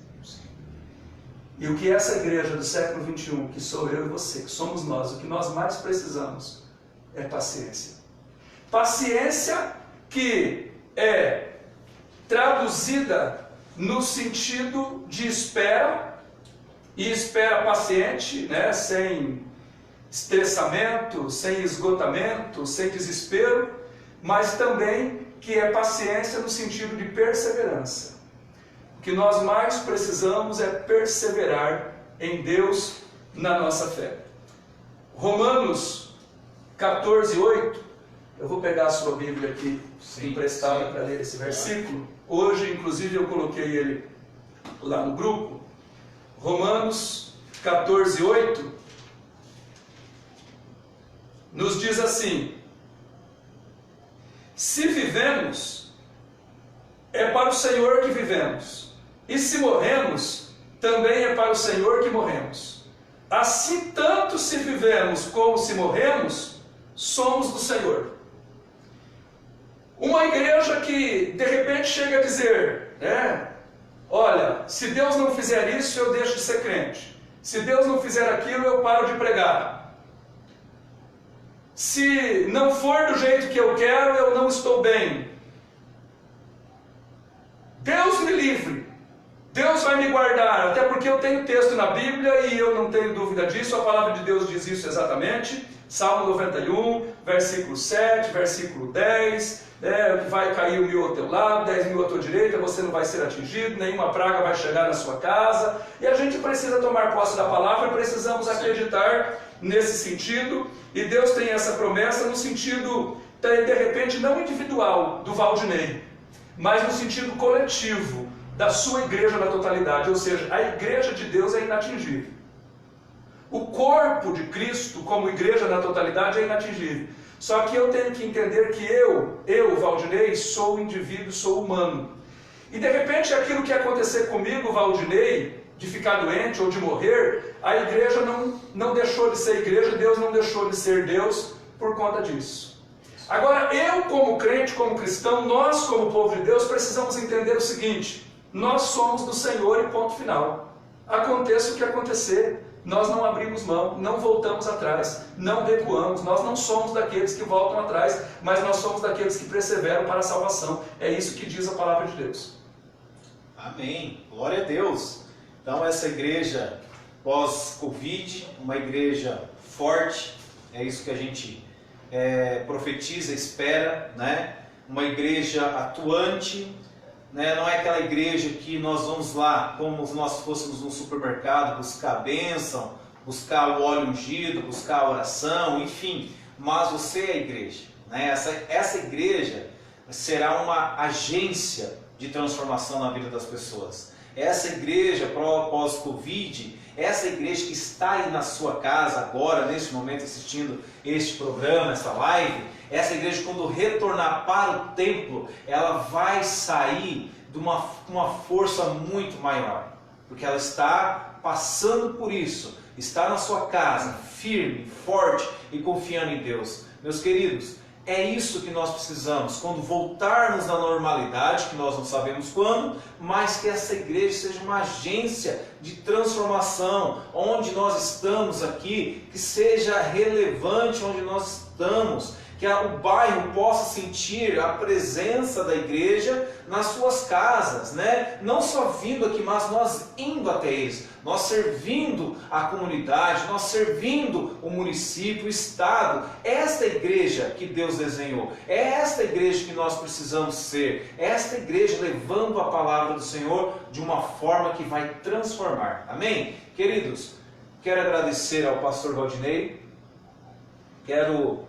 E o que essa igreja do século 21, que sou eu e você, que somos nós, o que nós mais precisamos é paciência. Paciência que é traduzida no sentido de espera, e espera paciente, sem estressamento, sem esgotamento, sem desespero, mas também que é paciência no sentido de perseverança. O que nós mais precisamos é perseverar em Deus na nossa fé. Romanos 14:8, eu vou pegar a sua Bíblia aqui emprestada para ler esse versículo. Hoje, inclusive, eu coloquei ele lá no grupo. Romanos 14:8 nos diz assim: se vivemos, é para o Senhor que vivemos, e se morremos, também é para o Senhor que morremos. Assim, tanto se vivemos como se morremos, somos do Senhor. Uma igreja que de repente chega a dizer, olha, se Deus não fizer isso, eu deixo de ser crente. Se Deus não fizer aquilo, eu paro de pregar. Se não for do jeito que eu quero, eu não estou bem. Deus me livre. Deus vai me guardar, até porque eu tenho texto na Bíblia e eu não tenho dúvida disso, a palavra de Deus diz isso exatamente. Salmo 91, versículo 7, versículo 10, vai cair 1.000 ao teu lado, 10.000 à tua direita, você não vai ser atingido, nenhuma praga vai chegar na sua casa. E a gente precisa tomar posse da palavra, precisamos acreditar nesse sentido, e Deus tem essa promessa no sentido, de repente, não individual do Valdinei, mas no sentido coletivo, da sua igreja na totalidade, ou seja, a igreja de Deus é inatingível. O corpo de Cristo, como igreja na totalidade, é inatingível. Só que eu tenho que entender que eu, Valdinei, sou um indivíduo, sou humano. E de repente aquilo que acontecer comigo, Valdinei, de ficar doente ou de morrer, a igreja não deixou de ser igreja, Deus não deixou de ser Deus por conta disso. Agora, eu como crente, como cristão, nós como povo de Deus, precisamos entender o seguinte: nós somos do Senhor e ponto final. Aconteça o que acontecer, nós não abrimos mão, não voltamos atrás, não recuamos, nós não somos daqueles que voltam atrás, mas nós somos daqueles que perseveram para a salvação. É isso que diz a palavra de Deus. Amém. Glória a Deus. Então essa igreja, pós-Covid, uma igreja forte, é isso que a gente profetiza, espera, né? Uma igreja atuante, né? Não é aquela igreja que nós vamos lá como se nós fôssemos no supermercado buscar a bênção, buscar o óleo ungido, buscar a oração, enfim, mas você é a igreja, né? Essa igreja será uma agência de transformação na vida das pessoas. Essa igreja pós-Covid, essa igreja que está aí na sua casa agora, neste momento, assistindo este programa, essa live, essa igreja, quando retornar para o templo, ela vai sair de uma força muito maior, porque ela está passando por isso, está na sua casa, firme, forte e confiando em Deus. Meus queridos, é isso que nós precisamos, quando voltarmos à normalidade, que nós não sabemos quando, mas que essa igreja seja uma agência de transformação, onde nós estamos aqui, que seja relevante onde nós estamos, que o bairro possa sentir a presença da igreja nas suas casas, né? Não só vindo aqui, mas nós indo até eles, nós servindo a comunidade, nós servindo o município, o estado. Esta igreja que Deus desenhou, é esta igreja que nós precisamos ser, é esta igreja levando a palavra do Senhor de uma forma que vai transformar. Amém? Queridos, quero agradecer ao pastor Valdinei, quero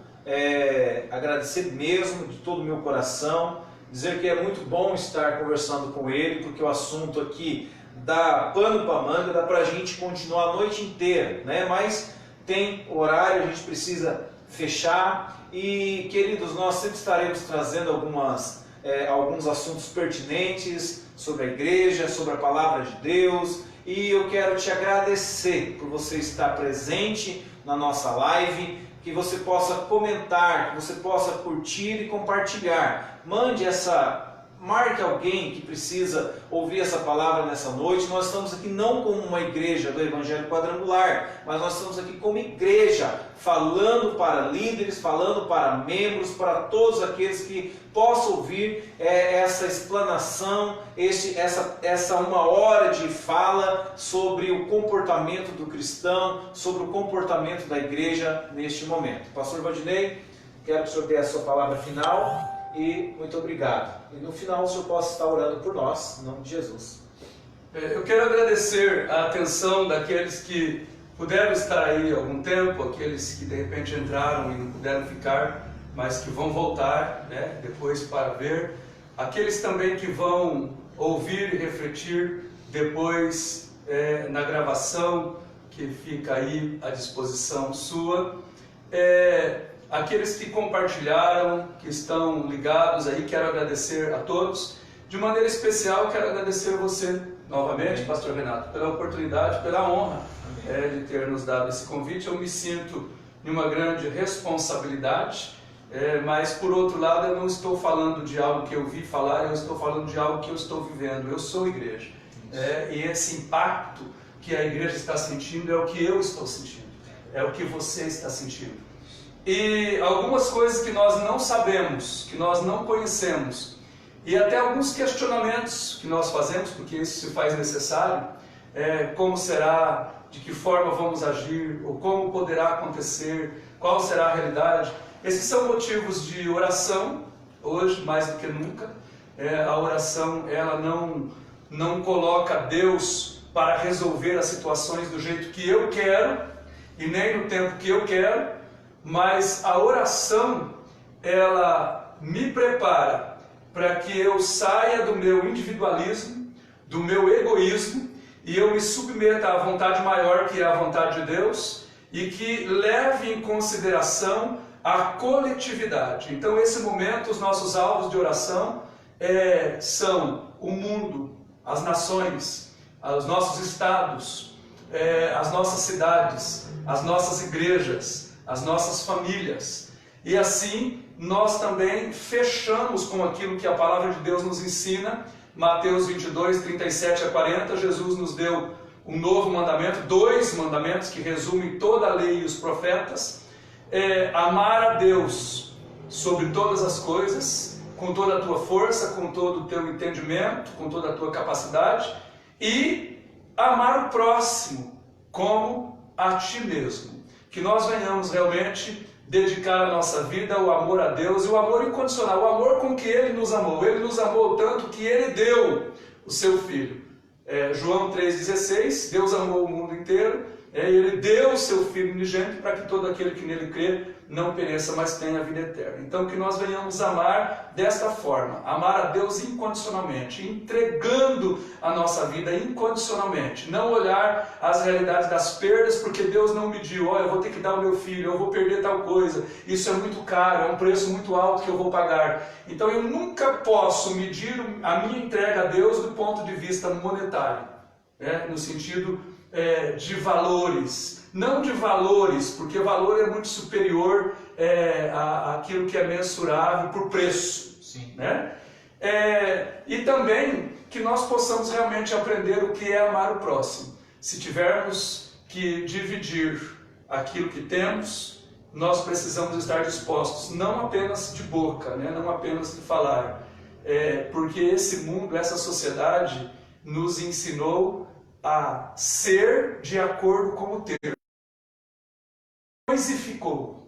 agradecer mesmo de todo o meu coração, dizer que é muito bom estar conversando com ele, porque o assunto aqui dá pano para manga, dá para a gente continuar a noite inteira, né? Mas tem horário, a gente precisa fechar. E, queridos, nós sempre estaremos trazendo alguns assuntos pertinentes sobre a igreja, sobre a palavra de Deus. E eu quero te agradecer por você estar presente na nossa live, que você possa comentar, que você possa curtir e compartilhar. Marque alguém que precisa ouvir essa palavra nessa noite. Nós estamos aqui não como uma igreja do Evangelho Quadrangular, mas nós estamos aqui como igreja, falando para líderes, falando para membros, para todos aqueles que possam ouvir essa explanação, essa uma hora de fala sobre o comportamento do cristão, sobre o comportamento da igreja neste momento. Pastor Valdinei, quero que o senhor dê a sua palavra final. E muito obrigado. E no final o senhor possa estar orando por nós, em nome de Jesus. Eu quero agradecer a atenção daqueles que puderam estar aí há algum tempo, aqueles que de repente entraram e não puderam ficar, mas que vão voltar, né, depois para ver. Aqueles também que vão ouvir e refletir depois na gravação, que fica aí à disposição sua. Aqueles que compartilharam, que estão ligados aí, quero agradecer a todos. De maneira especial, quero agradecer você novamente, pastor Renato, pela oportunidade, pela honra de ter nos dado esse convite. Eu me sinto em uma grande responsabilidade, mas por outro lado eu não estou falando de algo que eu vi falar, eu estou falando de algo que eu estou vivendo. Eu sou igreja. E esse impacto que a igreja está sentindo é o que eu estou sentindo, é o que você está sentindo. E algumas coisas que nós não sabemos, que nós não conhecemos, e até alguns questionamentos que nós fazemos, porque isso se faz necessário, como será, de que forma vamos agir, ou como poderá acontecer, qual será a realidade. Esses são motivos de oração, hoje mais do que nunca. A oração, ela não coloca Deus para resolver as situações do jeito que eu quero, e nem no tempo que eu quero, mas a oração, ela me prepara para que eu saia do meu individualismo, do meu egoísmo, e eu me submeta à vontade maior que é a vontade de Deus, e que leve em consideração a coletividade. Então, esse momento, os nossos alvos de oração são o mundo, as nações, os nossos estados, as nossas cidades, as nossas igrejas, as nossas famílias. E assim nós também fechamos com aquilo que a palavra de Deus nos ensina. Mateus 22, 37 a 40, Jesus nos deu um novo mandamento, 2 mandamentos que resumem toda a lei e os profetas. Amar a Deus sobre todas as coisas, com toda a tua força, com todo o teu entendimento, com toda a tua capacidade, e amar o próximo como a ti mesmo. Que nós venhamos realmente dedicar a nossa vida ao amor a Deus, e o amor incondicional, o amor com que Ele nos amou. Ele nos amou tanto que Ele deu o seu Filho. João 3,16, Deus amou o mundo inteiro, Ele deu o seu Filho unigênito para que todo aquele que nele crê não pereça, mas tenha a vida eterna. Então que nós venhamos amar desta forma, amar a Deus incondicionalmente, entregando a nossa vida incondicionalmente, não olhar as realidades das perdas, porque Deus não mediu, eu vou ter que dar o meu filho, eu vou perder tal coisa, isso é muito caro, é um preço muito alto que eu vou pagar. Então eu nunca posso medir a minha entrega a Deus do ponto de vista monetário, no sentido de valores. Não de valores, porque valor é muito superior àquilo que é mensurável por preço. Sim. Né? E também que nós possamos realmente aprender o que é amar o próximo. Se tivermos que dividir aquilo que temos, nós precisamos estar dispostos, não apenas de boca, né? Não apenas de falar, porque esse mundo, essa sociedade nos ensinou a ser de acordo com o ter. Coisificou,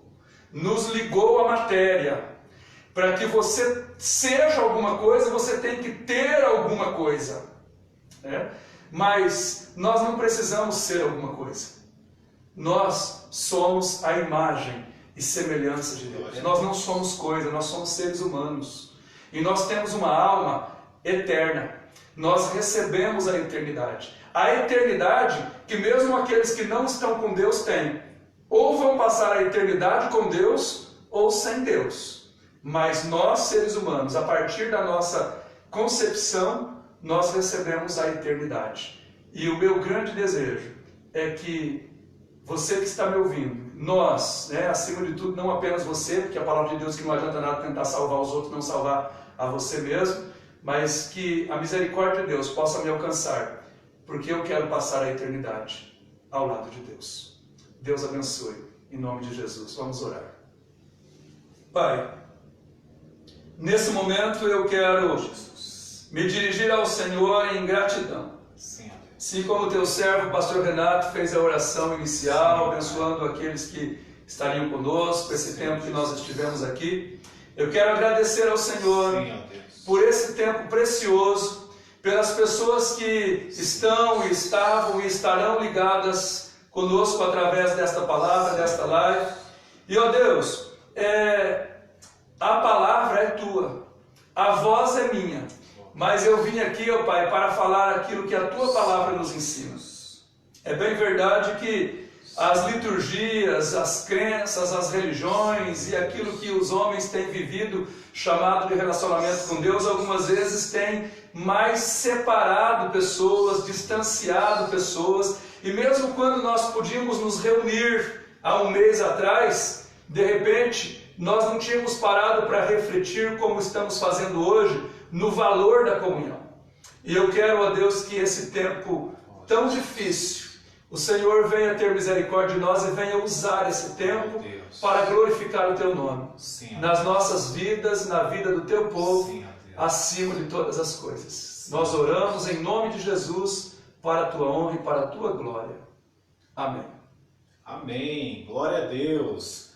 nos ligou à matéria. Para que você seja alguma coisa, você tem que ter alguma coisa. Mas nós não precisamos ser alguma coisa. Nós somos a imagem e semelhança de Deus. Nós não somos coisa, nós somos seres humanos. E nós temos uma alma eterna. Nós recebemos a eternidade. A eternidade que mesmo aqueles que não estão com Deus têm. Ou vão passar a eternidade com Deus, ou sem Deus. Mas nós, seres humanos, a partir da nossa concepção, nós recebemos a eternidade. E o meu grande desejo é que você que está me ouvindo, nós, acima de tudo, não apenas você, porque a palavra de Deus que não adianta nada tentar salvar os outros, não salvar a você mesmo, mas que a misericórdia de Deus possa me alcançar, porque eu quero passar a eternidade ao lado de Deus. Deus abençoe, em nome de Jesus. Vamos orar. Pai, nesse momento eu quero me dirigir ao Senhor em gratidão. Assim como o teu servo, o pastor Renato, fez a oração inicial, abençoando aqueles que estariam conosco, esse tempo que nós estivemos aqui. Eu quero agradecer ao Senhor por esse tempo precioso, pelas pessoas que estão, estavam e estarão ligadas conosco através desta palavra, desta live. E, ó Deus, a palavra é tua, a voz é minha, mas eu vim aqui, ó Pai, para falar aquilo que a tua palavra nos ensina. É bem verdade que as liturgias, as crenças, as religiões e aquilo que os homens têm vivido, chamado de relacionamento com Deus, algumas vezes tem mais separado pessoas, distanciado pessoas. E mesmo quando nós podíamos nos reunir há um mês atrás, de repente nós não tínhamos parado para refletir como estamos fazendo hoje no valor da comunhão. E eu quero, ó Deus, que esse tempo tão difícil, o Senhor venha ter misericórdia de nós e venha usar esse tempo para glorificar o teu nome. Nas nossas vidas, na vida do teu povo, acima de todas as coisas. Nós oramos em nome de Jesus, para a tua honra e para a tua glória. Amém. Amém. Glória a Deus.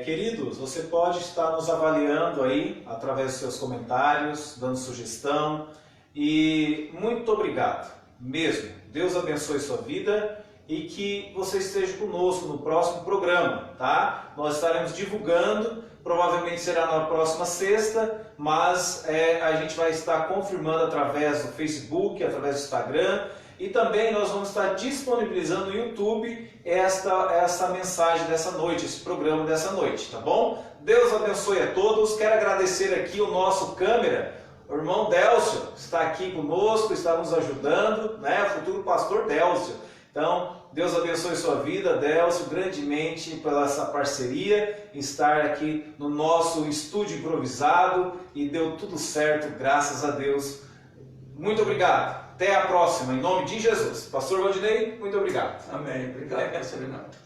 Queridos, você pode estar nos avaliando aí, através dos seus comentários, dando sugestão. E muito obrigado, mesmo. Deus abençoe sua vida e que você esteja conosco no próximo programa, tá? Nós estaremos divulgando, provavelmente será na próxima sexta, mas a gente vai estar confirmando através do Facebook, através do Instagram. E também nós vamos estar disponibilizando no YouTube essa mensagem dessa noite, esse programa dessa noite, tá bom? Deus abençoe a todos. Quero agradecer aqui o nosso câmera, o irmão Délcio, que está aqui conosco, está nos ajudando, né? O futuro pastor Délcio. Então, Deus abençoe sua vida, Délcio, grandemente pela essa parceria, estar aqui no nosso estúdio improvisado, e deu tudo certo, graças a Deus. Muito obrigado. Até a próxima, em nome de Jesus. Pastor Valdinei, muito obrigado. Amém. Obrigado, pastor Renato.